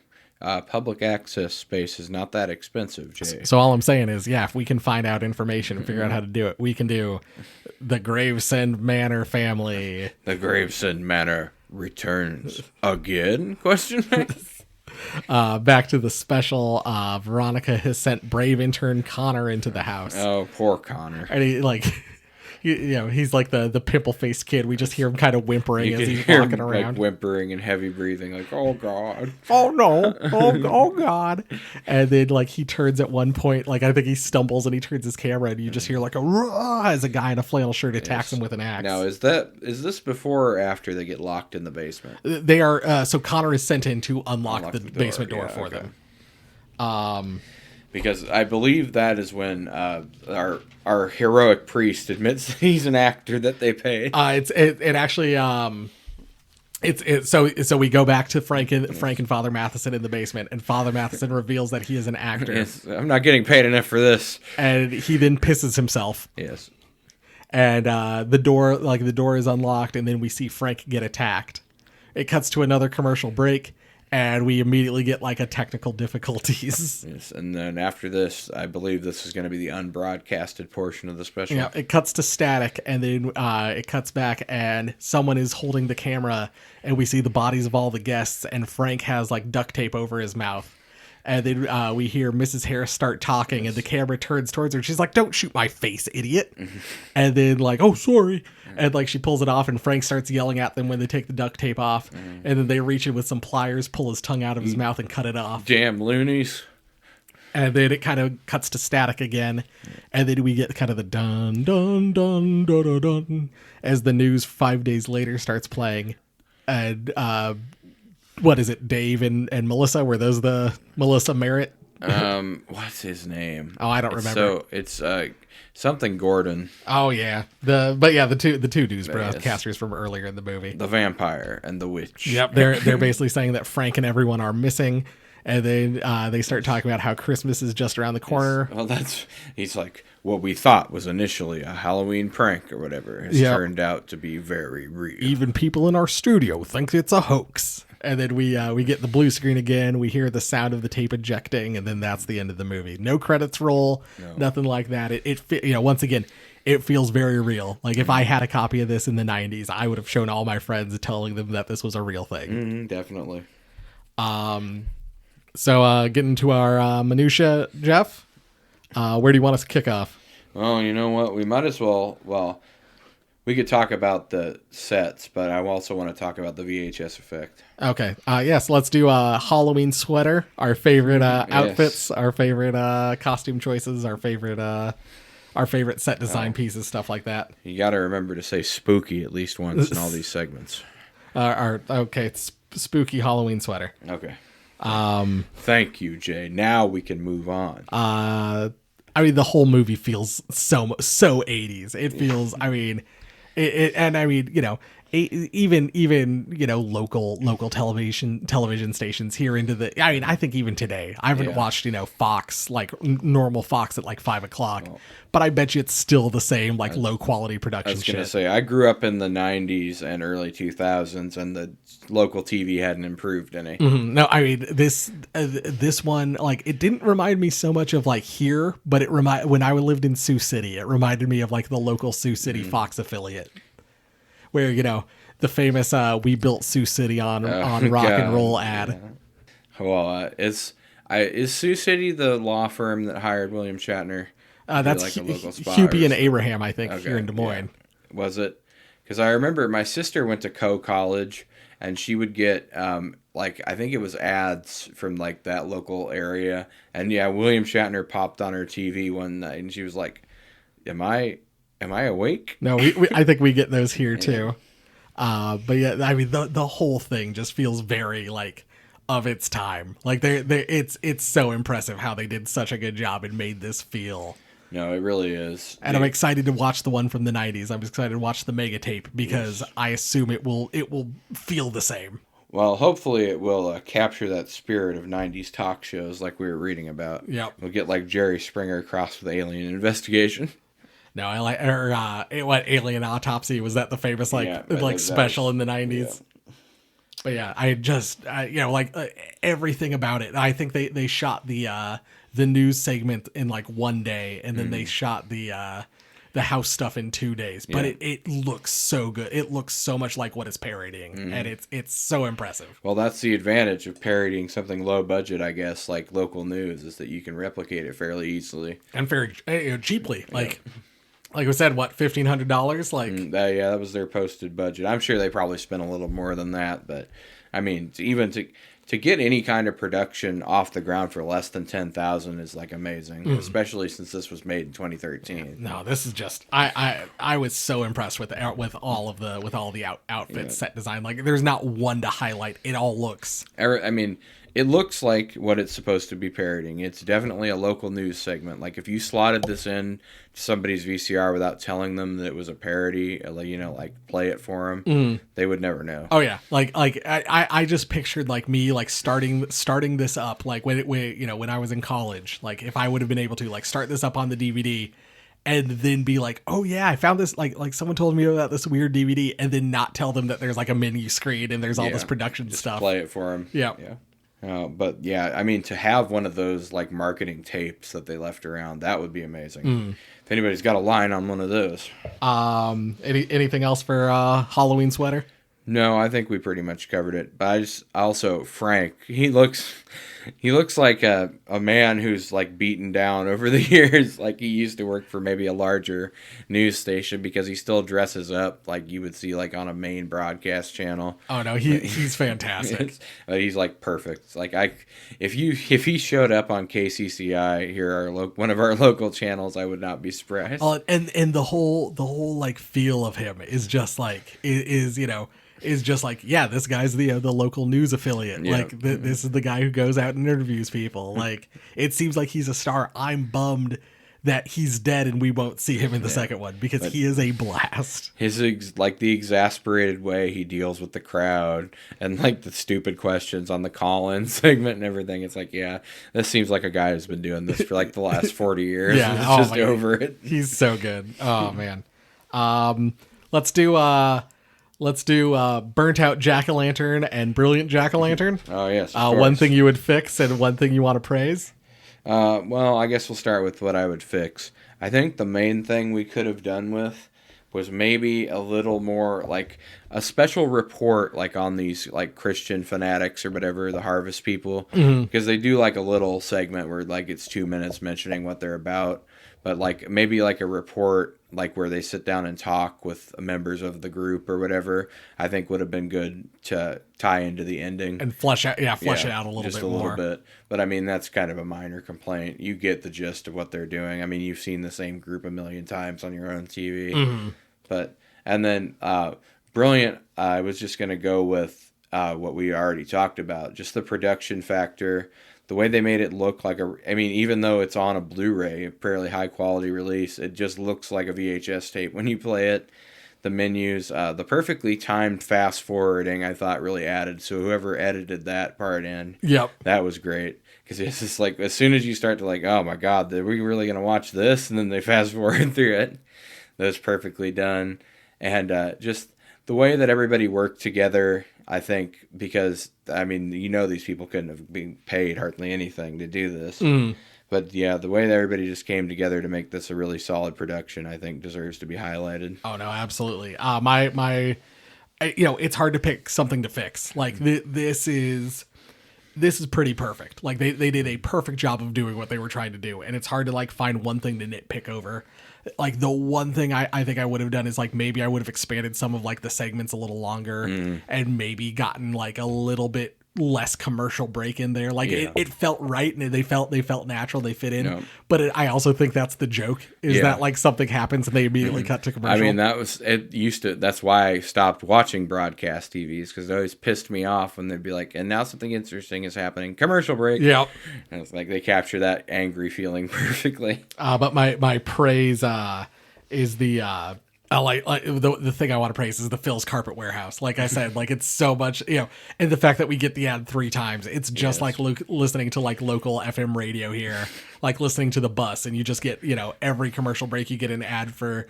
C: Public access space is not that expensive, Jay.
B: So all I'm saying is, if we can find out information and figure out how to do it, we can do the Gravesend Manor family.
C: The Gravesend Manor returns again? Question mark.
B: Back to the special. Veronica has sent brave intern Connor into the house.
C: Oh, poor Connor.
B: And he's like the pimple-faced kid. We just hear him kind of whimpering as he's walking around.
C: Like whimpering and heavy breathing, like, oh, God.
B: Oh, no. Oh, God. And then, like, he turns at one point, like, I think he stumbles and he turns his camera and you just hear, like, a rah as a guy in a flannel shirt attacks him with an axe.
C: Now, is this before or after they get locked in the basement?
B: They are, so Connor is sent in to unlock the basement door for them.
C: But Because I believe that is when our heroic priest admits that he's an actor that they paid.
B: It actually so we go back to Frank and Father Matheson in the basement, and Father Matheson reveals that he is an actor.
C: Yes, I'm not getting paid enough for this.
B: And he then pisses himself.
C: Yes.
B: And the door is unlocked, and then we see Frank get attacked. It cuts to another commercial break, and we immediately get like a technical difficulties.
C: Yes, and then after this, I believe this is going to be the unbroadcasted portion of the special.
B: Yeah, it cuts to static, and then it cuts back, and someone is holding the camera, and we see the bodies of all the guests, and Frank has like duct tape over his mouth. And then we hear Mrs. Harris start talking, and the camera turns towards her. And she's like, "Don't shoot my face, idiot!" And then like, "Oh, sorry," and like she pulls it off, and Frank starts yelling at them when they take the duct tape off. And then they reach in with some pliers, pull his tongue out of his mouth, and cut it off.
C: Damn loonies.
B: And then it kind of cuts to static again, and then we get kind of the dun dun dun dun dun dun as the news 5 days later starts playing, and what is it? Dave and Melissa? Were those the Melissa Merritt?
C: What's his name?
B: Oh, I don't remember.
C: So it's something Gordon.
B: Oh yeah, the two dudes broadcasters from earlier in the movie,
C: the vampire and the witch.
B: Yep, they're basically saying that Frank and everyone are missing, and then they start talking about how Christmas is just around the corner.
C: Well, he's like, what we thought was initially a Halloween prank or whatever has turned out to be very real.
B: Even people in our studio think it's a hoax. And then we get the blue screen again. We hear the sound of the tape ejecting, and then that's the end of the movie. No credits roll, nothing like that. Once again, it feels very real. Like if I had a copy of this in the 90s, I would have shown all my friends, telling them that this was a real thing.
C: Definitely.
B: So getting to our minutia, Jeff, where do you want us to kick off?
C: Well, you know what? We might as well. We could talk about the sets, but I also want to talk about the VHS effect.
B: Okay. Yes, let's do a Halloween sweater, our favorite outfits, our favorite costume choices, our favorite set design pieces, stuff like that.
C: You got to remember to say spooky at least once in all these segments.
B: Spooky Halloween sweater.
C: Okay. Thank you, Jay. Now we can move on.
B: I mean, the whole movie feels so 80s. It feels, even local television stations here into the. I mean, I think even today, I haven't watched Fox, like normal Fox at like 5:00, but I bet you it's still the same like low quality production. I was gonna
C: say I grew up in the 90s and early 2000s, and the local TV hadn't improved any.
B: Mm-hmm. No, I mean this one, like it didn't remind me so much of like here, but when I lived in Sioux City, it reminded me of like the local Sioux City Fox affiliate. Where, the famous "We built Sioux City on rock and roll" ad.
C: Yeah. Well, is Sioux City the law firm that hired William Shatner?
B: That's like a local spot, Hubie and Abraham, I think, here in Des Moines.
C: Yeah. Was it? Because I remember my sister went to college, and she would get I think it was ads from like that local area, and William Shatner popped on her TV one night, and she was like, "Am I awake?"
B: No, I think we get those here too. But yeah, I mean the whole thing just feels very like of its time. Like it's so impressive how they did such a good job and made this feel.
C: No, it really is.
B: And I'm excited to watch the one from the 90s. I'm excited to watch the mega tape because I assume it will feel the same.
C: Well, hopefully it will capture that spirit of 90s talk shows like we were reading about.
B: Yep.
C: We'll get like Jerry Springer crossed with Alien Investigation.
B: No, I like what Alien Autopsy, was that the famous special in the 90s? Yeah. But yeah, I just everything about it. I think they shot the news segment in like one day, and then they shot the house stuff in 2 days. But it looks so good. It looks so much like what it's parodying, and it's so impressive.
C: Well, that's the advantage of parodying something low budget, I guess, like local news, is that you can replicate it fairly easily
B: and very cheaply. Like we said, what, $1,500? Like
C: that was their posted budget. I'm sure they probably spent a little more than that, but I mean, even to to get any kind of production off the ground for less than 10,000 is like amazing, especially since this was made in 2013.
B: No, this is just I was so impressed with all the outfits, set design. Like there's not one to highlight. It all looks.
C: I mean, it looks like what it's supposed to be parodying. It's definitely a local news segment. Like if you slotted this in to somebody's VCR without telling them that it was a parody, like play it for them, they would never know.
B: Oh yeah, like I just pictured like me like starting this up like when I was in college. Like if I would have been able to like start this up on the DVD. And then be like, oh yeah, I found this, like someone told me about this weird DVD, and then not tell them that there's like a menu screen and there's all this production
C: just
B: stuff.
C: Play it for them.
B: Yeah.
C: But yeah, I mean, to have one of those like marketing tapes that they left around, that would be amazing. If anybody's got a line on one of those.
B: Anything else for Halloween sweater?
C: No, I think we pretty much covered it. But also Frank, he looks like a man who's like beaten down over the years. Like he used to work for maybe a larger news station because he still dresses up like you would see like on a main broadcast channel.
B: Oh no, he's fantastic.
C: He's like perfect. Like if he showed up on KCCI here, one of our local channels, I would not be surprised.
B: And the whole like feel of him is just like is just like, yeah, this guy's the local news affiliate. Yeah. Like this is the guy who goes out and interviews people. Like it seems like he's a star. I'm bummed that he's dead and we won't see him in the second one because he is a blast.
C: His like the exasperated way he deals with the crowd and like the stupid questions on the call-in segment and everything. It's like, yeah, this seems like a guy who's been doing this for like the last 40 years.
B: Yeah,
C: it's just over it.
B: He's so good. Oh man. Let's do burnt out jack-o'-lantern and brilliant jack-o'-lantern.
C: Oh yes.
B: One thing you would fix and one thing you want to praise.
C: Well, I guess we'll start with what I would fix. I think the main thing we could have done with was maybe a little more like a special report like on these like Christian fanatics or whatever, the harvest people, because they do like a little segment where like it's 2 minutes mentioning what they're about, but like maybe like a report like where they sit down and talk with members of the group or whatever, I think would have been good to tie into the ending
B: and flesh it out a little
C: just
B: bit
C: a
B: more.
C: little bit. But I mean, that's kind of a minor complaint. You get the gist of what they're doing. I mean, you've seen the same group a million times on your own TV. But and then brilliant. I was just gonna go with what we already talked about, just the production factor. The way they made it look like even though it's on a Blu-ray, a fairly high quality release, it just looks like a VHS tape when you play it. The menus, the perfectly timed fast forwarding, I thought really added. So whoever edited that part in, that was great. Because it's just like, as soon as you start to like, oh my God, are we really going to watch this? And then they fast forward through it. That was perfectly done. And just the way that everybody worked together, I think, because, I mean, these people couldn't have been paid hardly anything to do this. But yeah, the way that everybody just came together to make this a really solid production, I think deserves to be highlighted.
B: Oh, no, absolutely. It's hard to pick something to fix. Like, this is pretty perfect. Like, they did a perfect job of doing what they were trying to do. And it's hard to, like, find one thing to nitpick over. Like, the one thing I think I would have done is, like, maybe I would have expanded some of, like, the segments a little longer and maybe gotten, like, a little bit less commercial break in there. Like, it felt right and they felt natural. They fit in. But I also think that's the joke, is that, like, something happens and they immediately cut to commercial.
C: I mean, that's why I stopped watching broadcast TVs, because it always pissed me off when they'd be like, and now something interesting is happening. Commercial break.
B: Yep.
C: And it's like they capture that angry feeling perfectly.
B: But my praise is the the thing I want to praise is the Phil's Carpet Warehouse. Like I said, like, it's so much, and the fact that we get the ad 3 times, it's just like listening to like local FM radio here, like listening to the bus, and you just get, every commercial break you get an ad for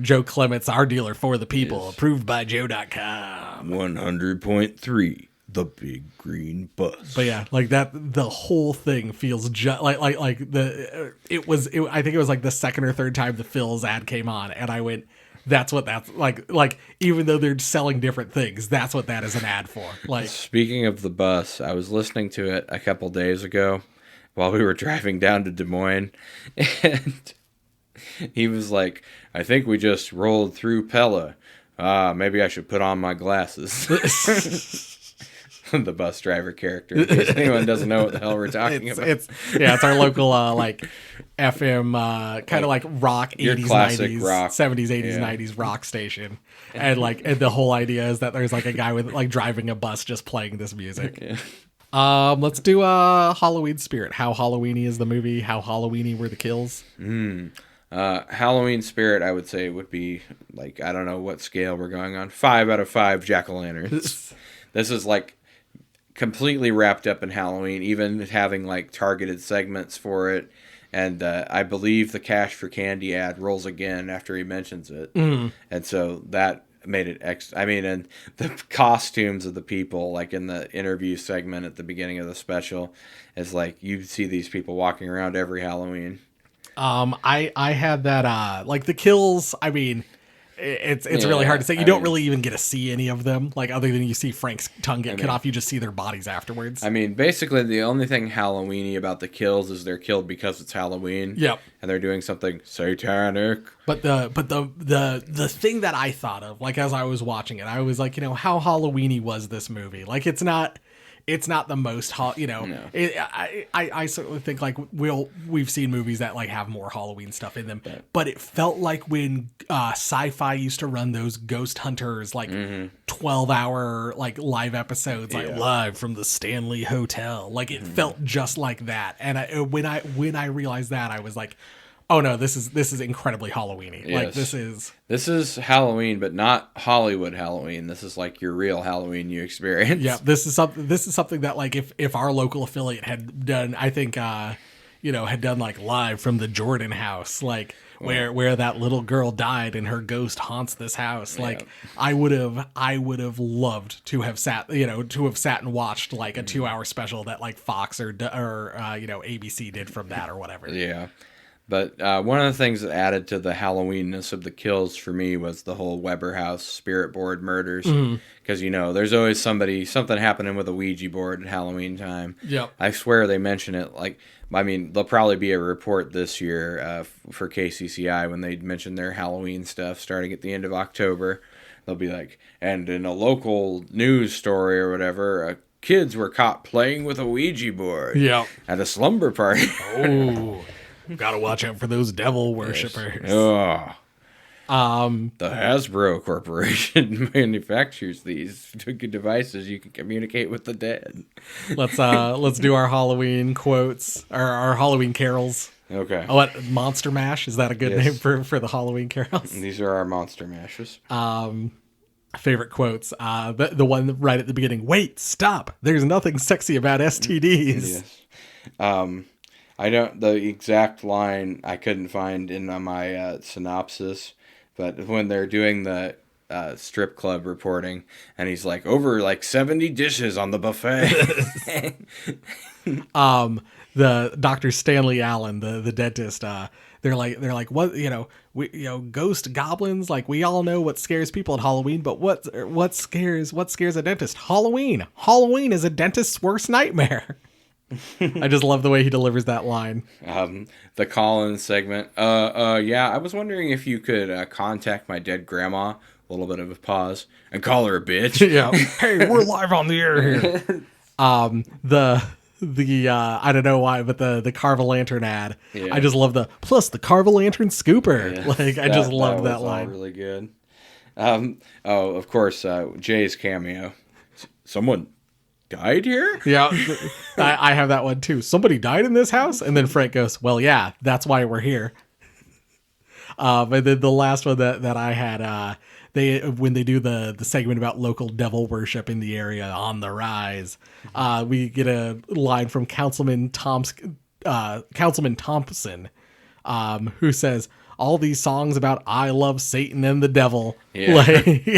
B: Joe Clements, our dealer for the people, approved by Joe.com.
C: 100.3. The Big Green Bus.
B: But yeah, like that, the whole thing feels just like I think it was like the second or third time the Phil's ad came on, and I went, that's what that's like even though they're selling different things, that's what that is an ad for. Like,
C: speaking of the bus, I was listening to it a couple days ago while we were driving down to Des Moines, and he was like, I think we just rolled through Pella. Maybe I should put on my glasses. the bus driver character. In case anyone doesn't know what the hell we're talking about.
B: It's our local like FM kind of like rock
C: Your
B: 80s
C: classic
B: 90s
C: rock.
B: 70s 80s
C: Yeah.
B: 90s rock station, and the whole idea is that there's like a guy with like driving a bus just playing this music.
C: Yeah.
B: Let's do Halloween Spirit. How Halloweeny is the movie? How Halloweeny were the kills?
C: Halloween Spirit, I would say, would be like, I don't know what scale we're going on. 5 out of 5 jack-o'-lanterns. This is like completely wrapped up in Halloween, even having like targeted segments for it. And I believe the Cash for Candy ad rolls again after he mentions it. And so that made it and the costumes of the people, like in the interview segment at the beginning of the special, is like you see these people walking around every Halloween.
B: I had that like the kills. I mean, it's really hard to say. You don't really even get to see any of them, like other than you see Frank's tongue get cut off. You just see their bodies afterwards.
C: I mean, basically the only thing Halloweeny about the kills is they're killed because it's Halloween.
B: Yep.
C: And they're doing something satanic.
B: But the thing that I thought of, like as I was watching it, I was like, how Halloweeny was this movie? Like it's not the most
C: No.
B: I certainly think like we've seen movies that like have more Halloween stuff in them, but it felt like when Sci-Fi used to run those Ghost Hunters like 12-hour like live episodes, like live from the Stanley Hotel, like it felt just like that. And when I realized that, I was like, oh no, this is incredibly Halloweeny.
C: Yes.
B: Like
C: This is Halloween, but not Hollywood Halloween. This is like your real Halloween you experience.
B: Yeah, this is something that like if our local affiliate had done, I think had done like live from the Jordan house, like where that little girl died and her ghost haunts this house. Like I would have loved to have sat and watched like a 2-hour special that like Fox or ABC did from that or whatever.
C: Yeah. But one of the things that added to the Halloweenness of the kills for me was the whole Weber House spirit board murders. Because, there's always something happening with a Ouija board at Halloween time.
B: Yep.
C: I swear they mention it. There'll probably be a report this year for KCCI when they mention their Halloween stuff starting at the end of October. They'll be like, and in a local news story or whatever, kids were caught playing with a Ouija board at a slumber party.
B: Oh. Gotta watch out for those devil worshippers.
C: Oh. The Hasbro Corporation manufactures these devices you can communicate with the dead.
B: Let's do our Halloween quotes, or our Halloween carols.
C: Okay.
B: Oh, what, Monster Mash? Is that a good name for the Halloween carols?
C: These are our monster mashes.
B: Favorite quotes. The one right at the beginning. Wait, stop. There's nothing sexy about STDs.
C: Yes. The exact line I couldn't find in my synopsis, but when they're doing the strip club reporting, and he's like, over like 70 dishes on the buffet.
B: The Dr. Stanley Allen, the dentist, they're like, what, ghost goblins, like we all know what scares people at Halloween, but what scares a dentist? Halloween is a dentist's worst nightmare. I just love the way he delivers that line.
C: The Collins segment. I was wondering if you could contact my dead grandma. A little bit of a pause. And call her a bitch.
B: Yeah. Hey, we're live on the air here. The I don't know why, but the Carve-A-Lantern ad. Yeah. I just love plus the Carve-A-Lantern scooper.
C: Yeah,
B: like I just love that line.
C: All really good. Of course, Jay's cameo. Someone died here?
B: Yeah, I have that one too. Somebody died in this house? And then Frank goes, well, yeah, that's why we're here. And then the last one that I had, when they do the segment about local devil worship in the area on the rise, we get a line from Councilman Thompson, who says, all these songs about I love Satan and the devil. Yeah.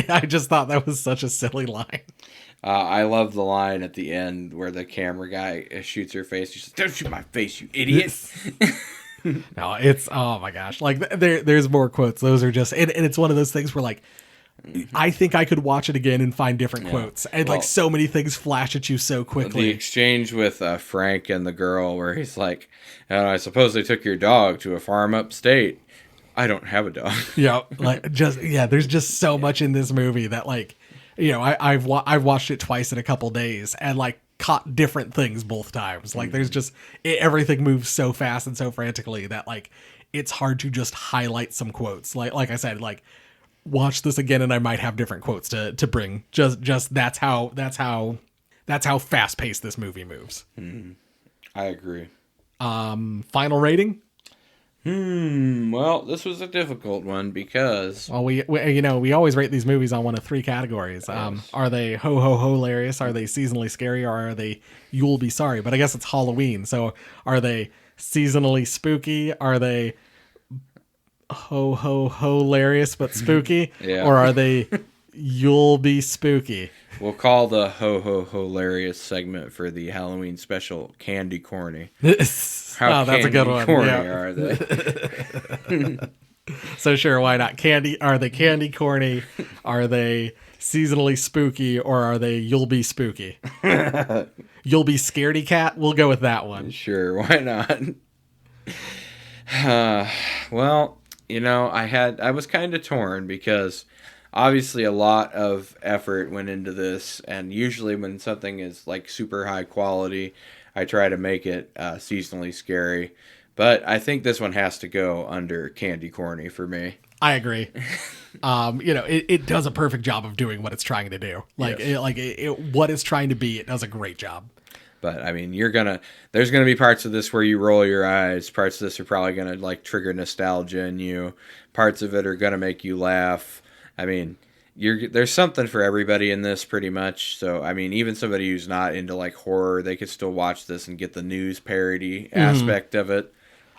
B: I just thought that was such a silly line.
C: I love the line at the end where the camera guy shoots her face. He says, don't shoot my face, you idiot.
B: No, it's, oh my gosh. Like there's more quotes. Those are just, and it's one of those things where like, I think I could watch it again and find different quotes. And like so many things flash at you so quickly.
C: The exchange with Frank and the girl where he's like, I suppose they took your dog to a farm upstate. I don't have a dog.
B: Yeah. Like there's just so much in this movie that like, I've watched it twice in a couple days and like caught different things both times. Like there's just everything moves so fast and so frantically that like it's hard to just highlight some quotes. Like I said, like watch this again and I might have different quotes to bring. Just that's how fast paced this movie moves.
C: I agree.
B: Final rating.
C: Well, this was a difficult one because
B: we always rate these movies on one of three categories.
C: Yes.
B: Are they ho ho ho hilarious? Are they seasonally scary? Or are they you'll be sorry? But I guess it's Halloween, so are they seasonally spooky? Are they ho ho ho hilarious but spooky?
C: Yeah.
B: Or are they you'll be spooky?
C: we'll call the ho ho hilarious segment for the Halloween special Candy Corny. How
B: that's a good one.
C: corny
B: Yeah.
C: are they?
B: So sure, why not? Are they candy corny? Are they seasonally spooky? Or are they you'll be spooky? You'll be scaredy cat? We'll go with that one.
C: Sure, why not? Well, I was kind of torn because obviously a lot of effort went into this, and usually when something is like super high quality, I try to make it seasonally scary. But I think this one has to go under Candy Corny for me.
B: I agree. It does a perfect job of doing what it's trying to do. Like,
C: Yes.
B: what it's trying to be, it does a great job.
C: But I mean, there's gonna be parts of this where you roll your eyes. Parts of this are probably gonna like trigger nostalgia in you. Parts of it are gonna make you laugh. I mean, there's something for everybody in this pretty much. So I mean, even somebody who's not into like horror, they could still watch this and get the news parody aspect of it.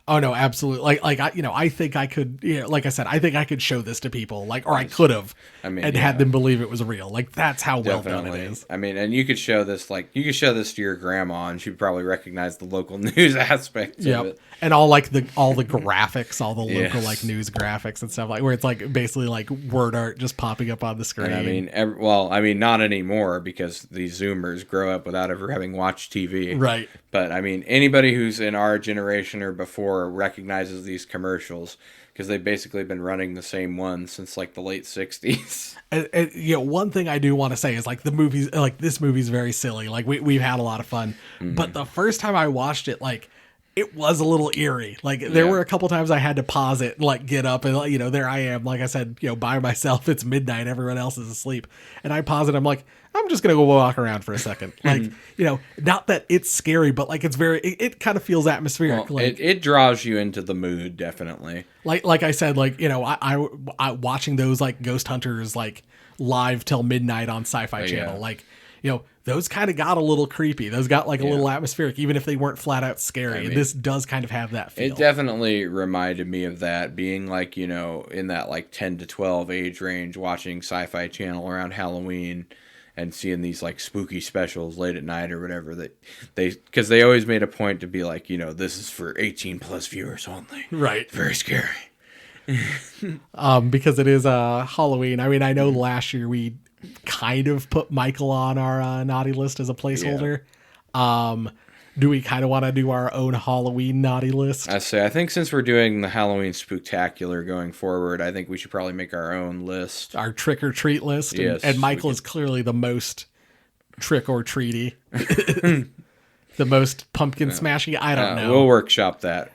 B: Oh no, absolutely. I think I could, like I said, I think I could show this to people, I could have, had them believe it was real. Like that's how well done it is.
C: I mean, and you could show this, to your grandma, and she'd probably recognize the local news aspect of it.
B: And all the graphics, all the local
C: Yes.
B: news graphics and stuff, where it's basically word art just popping up on the screen.
C: And I mean, not anymore because these Zoomers grow up without ever having watched TV.
B: Right.
C: But I mean, anybody who's in our generation or before recognizes these commercials because they've basically been running the same one since like the late 60s.
B: And one thing I do want to say is the movies, this movie's very silly. We've had a lot of fun, but the first time I watched it, it was a little eerie. There were a couple times I had to pause it and get up and there I am, like I said, by myself. It's midnight, everyone else is asleep, and I pause it. I'm like, I'm just gonna go walk around for a second. Not that it's scary, but it's very, it kind of feels atmospheric.
C: Well, it draws you into the mood, definitely.
B: Like I said, I watching those Ghost Hunters live till midnight on Sci-Fi Channel. Those kind of got a little creepy. Those got a little atmospheric, even if they weren't flat out scary. And this does kind of have that feel.
C: It definitely reminded me of that, being in that 10 to 12 age range, watching Sci-Fi Channel around Halloween and seeing these spooky specials late at night or whatever, because they always made a point to be this is for 18 plus viewers only.
B: Right.
C: Very scary.
B: Because it is Halloween. I mean, I know last year we kind of put Michael on our naughty list as a placeholder. Yeah. Do we kind of want to do our own Halloween naughty list?
C: I think since we're doing the Halloween Spooktacular going forward, I think we should probably make our own list.
B: Our trick or treat list.
C: Yes,
B: and Michael is clearly the most trick or treaty. The most pumpkin smashing. I don't know.
C: We'll workshop that.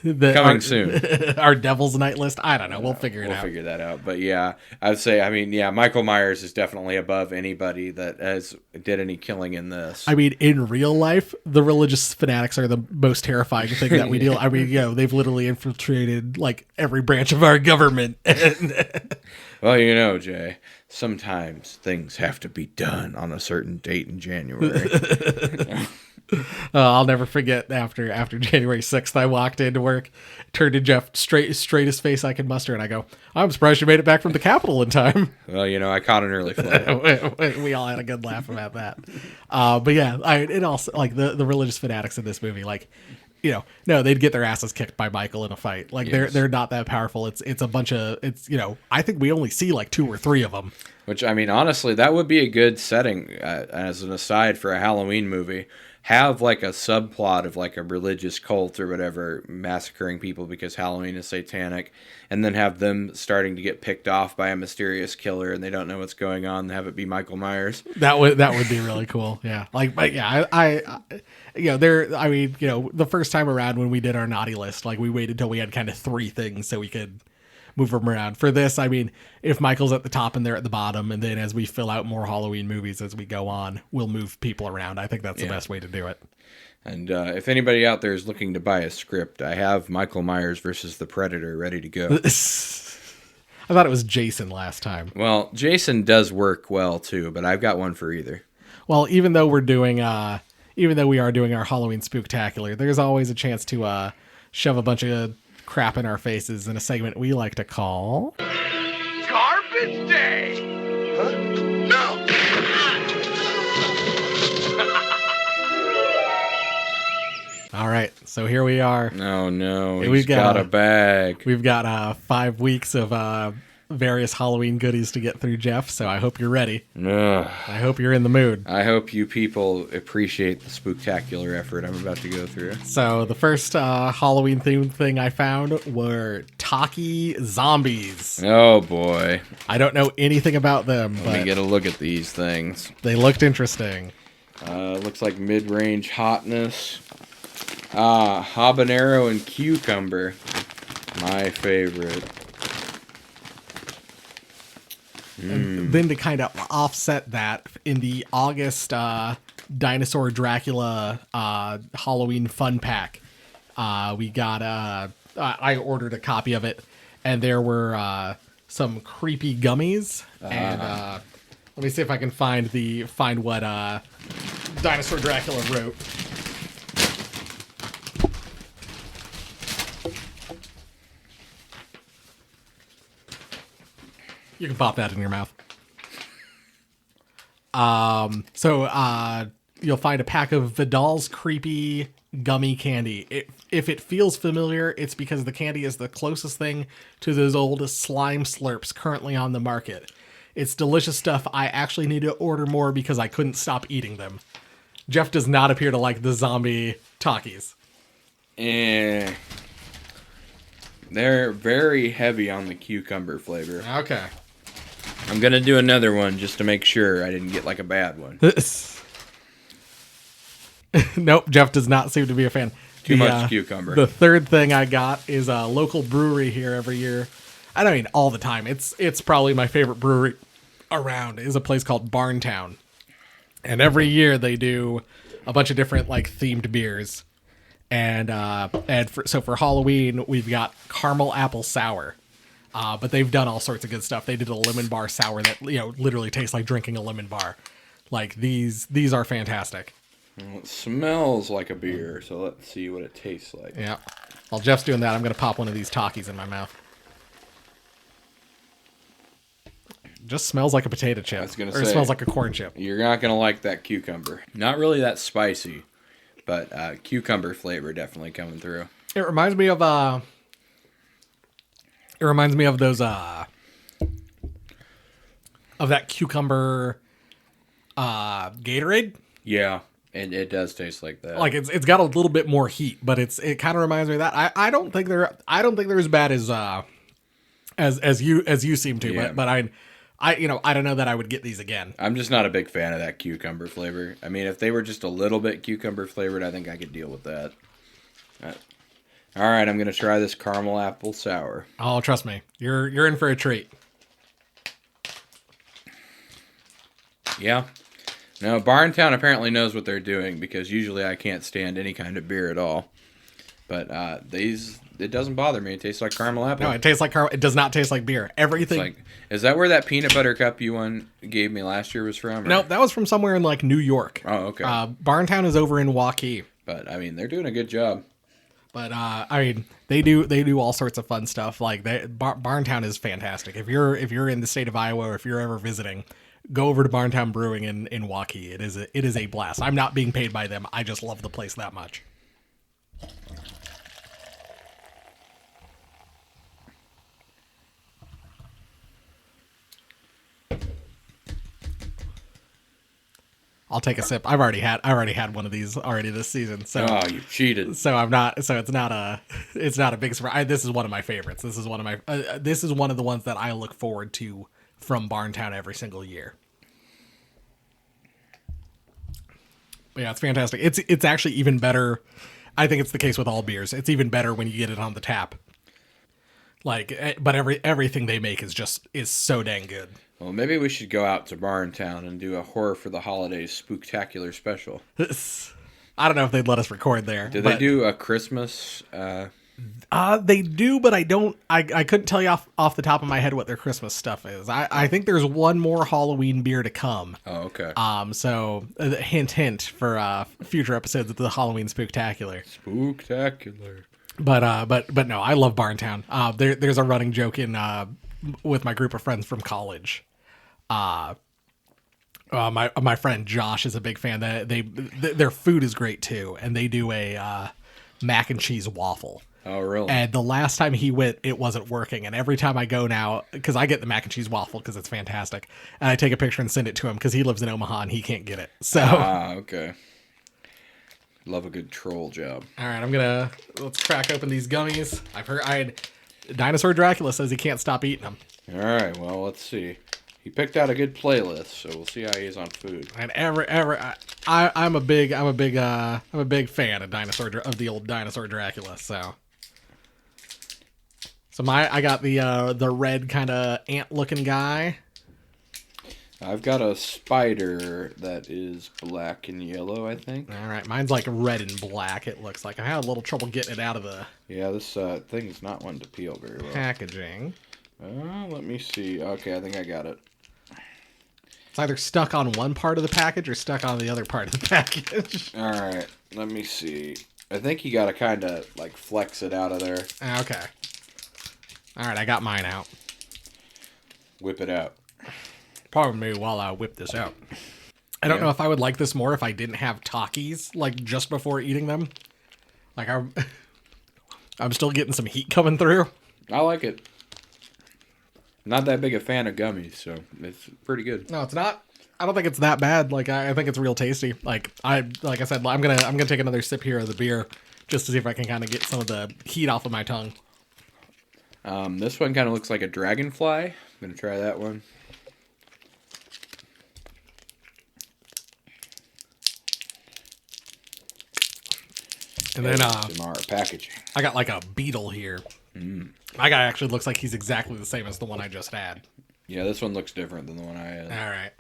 C: Coming soon.
B: Our Devil's Night list. I don't know. We'll figure it out.
C: We'll figure that out. But yeah, I would say, Michael Myers is definitely above anybody that did any killing in this.
B: I mean, in real life, the religious fanatics are the most terrifying thing that we deal. I mean, they've literally infiltrated every branch of our government.
C: Well, Jay, sometimes things have to be done on a certain date in January.
B: I'll never forget after January 6th, I walked into work, turned to Jeff, straightest face I could muster, and I go, I'm surprised you made it back from the Capitol in time.
C: Well, I caught an early flight.
B: We all had a good laugh about that. But yeah, it also, the religious fanatics in this movie, no, they'd get their asses kicked by Michael in a fight. Like
C: Yes.
B: they're not that powerful. It's a bunch of I think we only see like 2 or 3 of them.
C: Which, I mean, honestly, that would be a good setting as an aside for a Halloween movie. Have like a subplot of like a religious cult or whatever massacring people because Halloween is satanic, and then have them starting to get picked off by a mysterious killer and they don't know what's going on, and have it be Michael Myers.
B: That would be really cool. Yeah. Like, but yeah, the first time around when we did our naughty list, like we waited till we had kind of 3 things so we could move them around. For this, I mean, if Michael's at the top and they're at the bottom, and then as we fill out more Halloween movies as we go on, we'll move people around. I think that's the best way to do it.
C: And if anybody out there is looking to buy a script, I have Michael Myers versus the Predator ready to go.
B: I thought it was Jason last time.
C: Well, Jason does work well too, but I've got one for either.
B: Well, even though we are doing our Halloween Spooktacular, there's always a chance to shove a bunch of crap in our faces in a segment we like to call
D: Garbage Day! Huh? No!
B: All right, so here we are.
C: No,
B: Hey,
C: we've got a bag.
B: We've got 5 weeks of various Halloween goodies to get through, Jeff, so I hope you're ready.
C: Ugh.
B: I hope you're in the mood.
C: I hope you people appreciate the spooktacular effort I'm about to go through.
B: So the first Halloween themed thing I found were Taki zombies.
C: Oh boy.
B: I don't know anything about them,
C: Let me
B: but
C: get a look at these things.
B: they looked interesting.
C: Looks like mid-range hotness. Habanero and cucumber. My favorite.
B: And then to kind of offset that, in the August Dinosaur Dracula Halloween fun pack, we got I ordered a copy of it, and there were some creepy gummies. And let me see if I can find what Dinosaur Dracula wrote. You can pop that in your mouth. So you'll find a pack of Vidal's creepy gummy candy. If it feels familiar, it's because the candy is the closest thing to those old slime slurps currently on the market. It's delicious stuff. I actually need to order more because I couldn't stop eating them. Jeff does not appear to like the zombie Takis.
C: They're very heavy on the cucumber flavor.
B: Okay.
C: I'm gonna do another one just to make sure I didn't get like a bad one.
B: Nope, Jeff does not seem to be a fan.
C: Too much cucumber.
B: The third thing I got is a local brewery here every year. I don't mean all the time. It's probably my favorite brewery around, is a place called Barntown. And every year they do a bunch of different like themed beers. And for Halloween, we've got caramel apple sour. But they've done all sorts of good stuff. They did a lemon bar sour that literally tastes like drinking a lemon bar. Like these are fantastic.
C: Well, it smells like a beer, so let's see what it tastes like.
B: Yeah. While Jeff's doing that, I'm gonna pop one of these Takis in my mouth. Just smells like a potato chip.
C: I was gonna
B: Or it
C: say,
B: smells like a corn chip.
C: You're not gonna like that cucumber. Not really that spicy, but cucumber flavor definitely coming through.
B: It reminds me of those of that cucumber Gatorade.
C: Yeah, and it does taste like that.
B: Like it's got a little bit more heat, but it kind of reminds me of that. I don't think they're as bad as you seem to,
C: Yeah.
B: but I don't know that I would get these again.
C: I'm just not a big fan of that cucumber flavor. I mean, if they were just a little bit cucumber flavored, I think I could deal with that. All right, I'm gonna try this caramel apple sour.
B: Oh, trust me, you're in for a treat.
C: Yeah. No, Barntown apparently knows what they're doing, because usually I can't stand any kind of beer at all. But it doesn't bother me. It tastes like caramel apple.
B: No, it tastes like caramel. It does not taste like beer. Everything.
C: Is that where that peanut butter cup you gave me last year was from? Or?
B: No, that was from somewhere in like New York.
C: Oh, okay.
B: Barntown is over in Waukee.
C: But I mean, they're doing a good job.
B: But I mean, they do all sorts of fun stuff. Like Barntown is fantastic. If you're in the state of Iowa, or if you're ever visiting, go over to Barntown Brewing in Waukee. It is a blast. I'm not being paid by them. I just love the place that much. I'll take a sip. I've already had one of these already this season. So
C: Oh, you cheated.
B: So I'm not. So it's not a big surprise. This is one of my favorites. This is one of my. This is one of the ones that I look forward to from Barntown every single year. But yeah, it's fantastic. It's actually even better. I think it's the case with all beers. It's even better when you get it on the tap. Like, but everything they make is so dang good.
C: Well, maybe we should go out to Barntown and do a horror for the holidays spooktacular special.
B: I don't know if they'd let us record there.
C: Do they do a Christmas?
B: They do, but I don't. I couldn't tell you off the top of my head what their Christmas stuff is. I think there's one more Halloween beer to come.
C: Oh, okay.
B: So hint for future episodes of the Halloween Spooktacular.
C: Spooktacular.
B: But no, I love Barntown. There's a running joke in with my group of friends from college. My friend Josh is a big fan. Their food is great too, and they do a mac and cheese waffle.
C: Oh, really?
B: And the last time he went, it wasn't working. And every time I go now, because I get the mac and cheese waffle because it's fantastic, and I take a picture and send it to him because he lives in Omaha and he can't get it. So
C: okay. Love a good troll job.
B: All right, let's crack open these gummies. Dinosaur Dracula says he can't stop eating them.
C: All right, well, let's see. He picked out a good playlist, so we'll see how he is on food.
B: And I'm a big fan of the old Dinosaur Dracula. So I got the red kind of ant looking guy.
C: I've got a spider that is black and yellow, I think.
B: All right, mine's like red and black. It looks like I had a little trouble getting it out of the
C: this thing is not one to peel very well.
B: packaging.
C: Let me see. Okay, I think I got it.
B: It's either stuck on one part of the package or stuck on the other part of the package.
C: All right, let me see. I think you got to kind of like flex it out of there.
B: Okay. All right, I got mine out.
C: Whip it out.
B: Pardon me while I whip this out. I don't know if I would like this more if I didn't have Takis like just before eating them. Like I'm still getting some heat coming through.
C: I like it. Not that big a fan of gummies, so it's pretty good.
B: No, it's not. I don't think it's that bad. Like I think it's real tasty. Like I said, I'm gonna take another sip here of the beer just to see if I can kind of get some of the heat off of my tongue.
C: This one kind of looks like a dragonfly. I'm gonna try that one.
B: And then
C: our packaging.
B: I got like a beetle here. My guy actually looks like he's exactly the same as the one I just had.
C: Yeah, this one looks different than the one I had.
B: All right.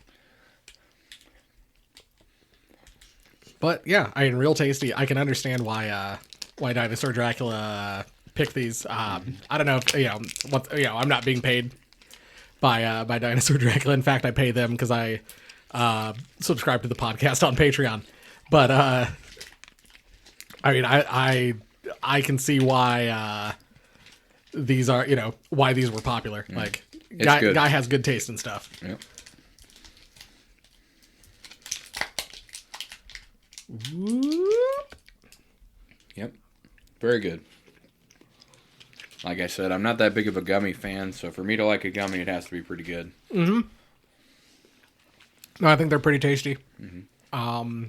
B: But yeah, I mean, real tasty. I can understand why Dinosaur Dracula picked these. I don't know if I'm not being paid by Dinosaur Dracula. In fact, I pay them because I subscribe to the podcast on Patreon. But I mean, I can see why these are, why these were popular. Like, guy has good taste and stuff.
C: Yep.
B: Whoop.
C: Yep. Very good. Like I said, I'm not that big of a gummy fan, so for me to like a gummy, it has to be pretty good.
B: Mm-hmm. No, I think they're pretty tasty.
C: Mm-hmm.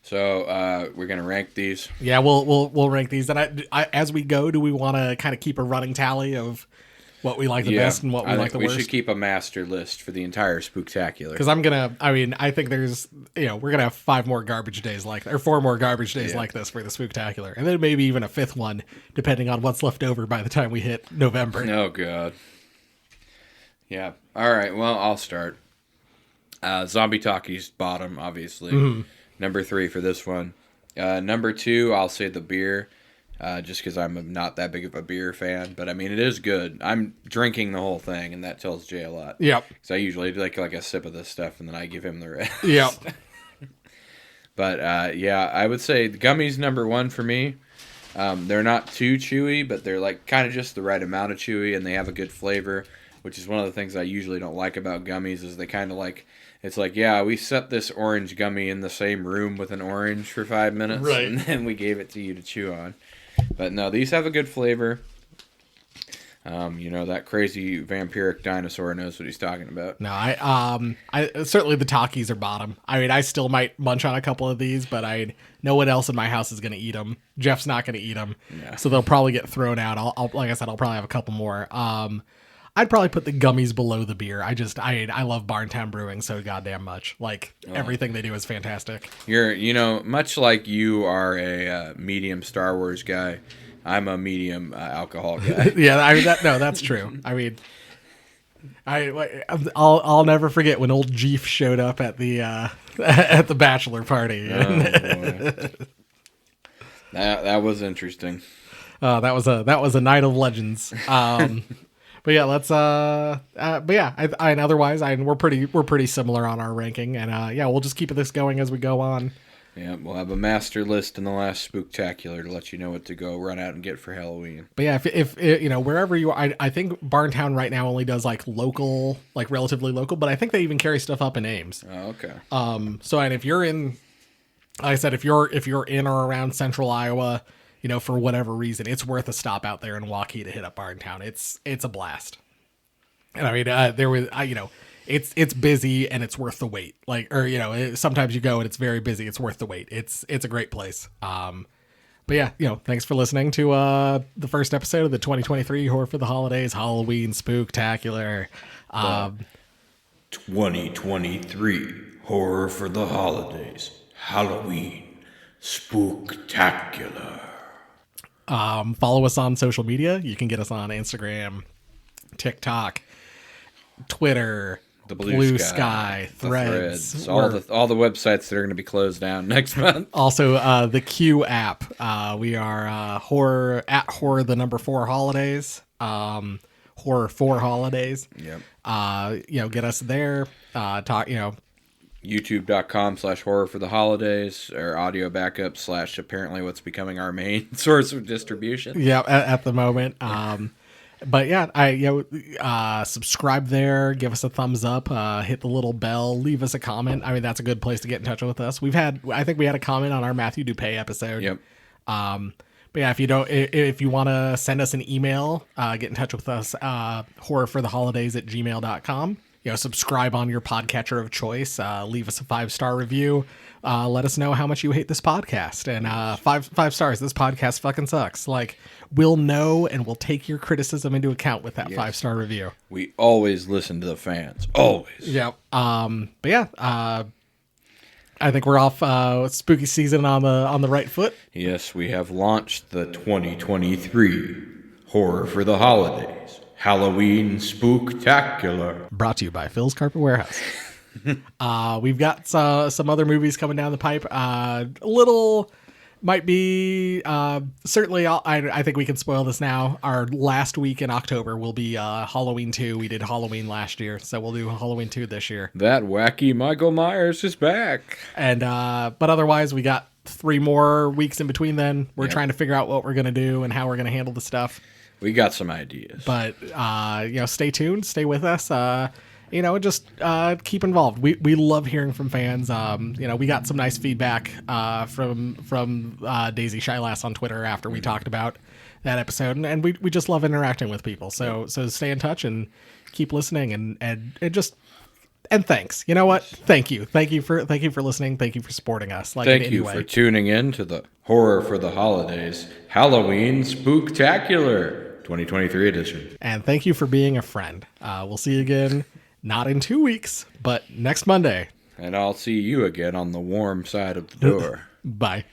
C: So we're gonna rank these.
B: Yeah, we'll rank these. And I as we go, do we want to kind of keep a running tally of what we like the best and what we like the worst?
C: We should keep a master list for the entire Spooktacular.
B: Because I think there's, we're gonna have 4 more garbage days like this for the Spooktacular, and then maybe even a 5th one, depending on what's left over by the time we hit November.
C: Oh God. Yeah. All right. Well, I'll start. Zombie Talkies bottom, obviously.
B: Mm-hmm.
C: Number 3 for this one. Number 2, I'll say the beer, just because I'm not that big of a beer fan. But, I mean, it is good. I'm drinking the whole thing, and that tells Jay a lot.
B: Yep.
C: Because I usually do like a sip of this stuff, and then I give him the rest.
B: Yep.
C: But, I would say the gummies number 1 for me. They're not too chewy, but they're like kind of just the right amount of chewy, and they have a good flavor, which is one of the things I usually don't like about gummies is they kind of like... It's like, yeah, we set this orange gummy in the same room with an orange for 5 minutes,
B: right,
C: and then we gave it to you to chew on. But no, these have a good flavor. That crazy vampiric dinosaur knows what he's talking about.
B: No, I certainly the Takis are bottom. I mean, I still might munch on a couple of these, but no one else in my house is going to eat them. Jeff's not going to eat them, so they'll probably get thrown out. I'll like I said, I'll probably have a couple more. I'd probably put the gummies below the beer. I love Barntown Brewing so goddamn much. Like everything they do is fantastic.
C: You're, much like you are a medium Star Wars guy. I'm a medium alcohol guy.
B: Yeah, I mean that's true. I mean, I'll never forget when old Jeef showed up at the at the bachelor party.
C: Oh, boy. That was interesting.
B: That was a night of legends. But yeah, let's. But yeah, and otherwise, we're pretty similar on our ranking, and we'll just keep this going as we go on.
C: Yeah, we'll have a master list in the last Spooktacular to let you know what to go run out and get for Halloween.
B: But yeah, if wherever you are, I think Barntown right now only does like local, like relatively local, but I think they even carry stuff up in Ames.
C: Oh, okay.
B: So and if you're in, like I said, if you're in or around Central Iowa, for whatever reason, it's worth a stop out there in Waukee to hit up Barntown. It's a blast. And I mean, there was, it's busy and it's worth the wait. Sometimes you go and it's very busy. It's worth the wait. It's a great place. But yeah, thanks for listening to the first episode of the 2023 Horror for the Holidays Halloween Spooktacular.
C: 2023 Horror for the Holidays Halloween Spooktacular.
B: Follow us on social media. You can get us on Instagram, TikTok, Twitter,
C: the Blue Sky,
B: Threads.
C: All the websites that are going to be closed down next month.
B: Also, the Q app. We are horror at horror 4 holidays. Horror 4 holidays.
C: Yep.
B: Get us there. Talk.
C: YouTube.com/horror for the holidays, or audio backup / apparently what's becoming our main source of distribution.
B: Yeah, at the moment. But yeah, subscribe there, give us a thumbs up, hit the little bell, leave us a comment. I mean, that's a good place to get in touch with us. I think we had a comment on our Matthew Dupay episode.
C: Yep.
B: But yeah, if you want to send us an email, get in touch with us, horrorfortheholidays@gmail.com. Subscribe on your podcatcher of choice, leave us a 5-star review. Let us know how much you hate this podcast, and 5 stars. This podcast fucking sucks. Like, we'll know, and we'll take your criticism into account with that 5-star review.
C: We always listen to the fans. Always.
B: Yeah. But yeah, I think we're off spooky season on the right foot.
C: Yes, we have launched the 2023 Horror for the Holidays Halloween Spooktacular.
B: Brought to you by Phil's Carpet Warehouse. We've got some other movies coming down the pipe. Might be certainly. I think we can spoil this now. Our last week in October will be Halloween 2. We did Halloween last year, so we'll do Halloween 2 this year.
C: That wacky Michael Myers is back.
B: And but otherwise, we got 3 more weeks in between. Then we're trying to figure out what we're gonna do and how we're gonna handle the stuff.
C: We got some ideas,
B: but stay tuned, stay with us. Just keep involved. We love hearing from fans. We got some nice feedback from Daisy Shylass on Twitter after we talked about that episode, and we just love interacting with people. So stay in touch and keep listening, and thanks. You know what? Thank you for listening. Thank you for supporting us.
C: Thank you for tuning in to the Horror for the Holidays Halloween Spooktacular 2023 edition.
B: And thank you for being a friend. We'll see you again, not in 2 weeks, but next Monday.
C: And I'll see you again on the warm side of the door.
B: Bye.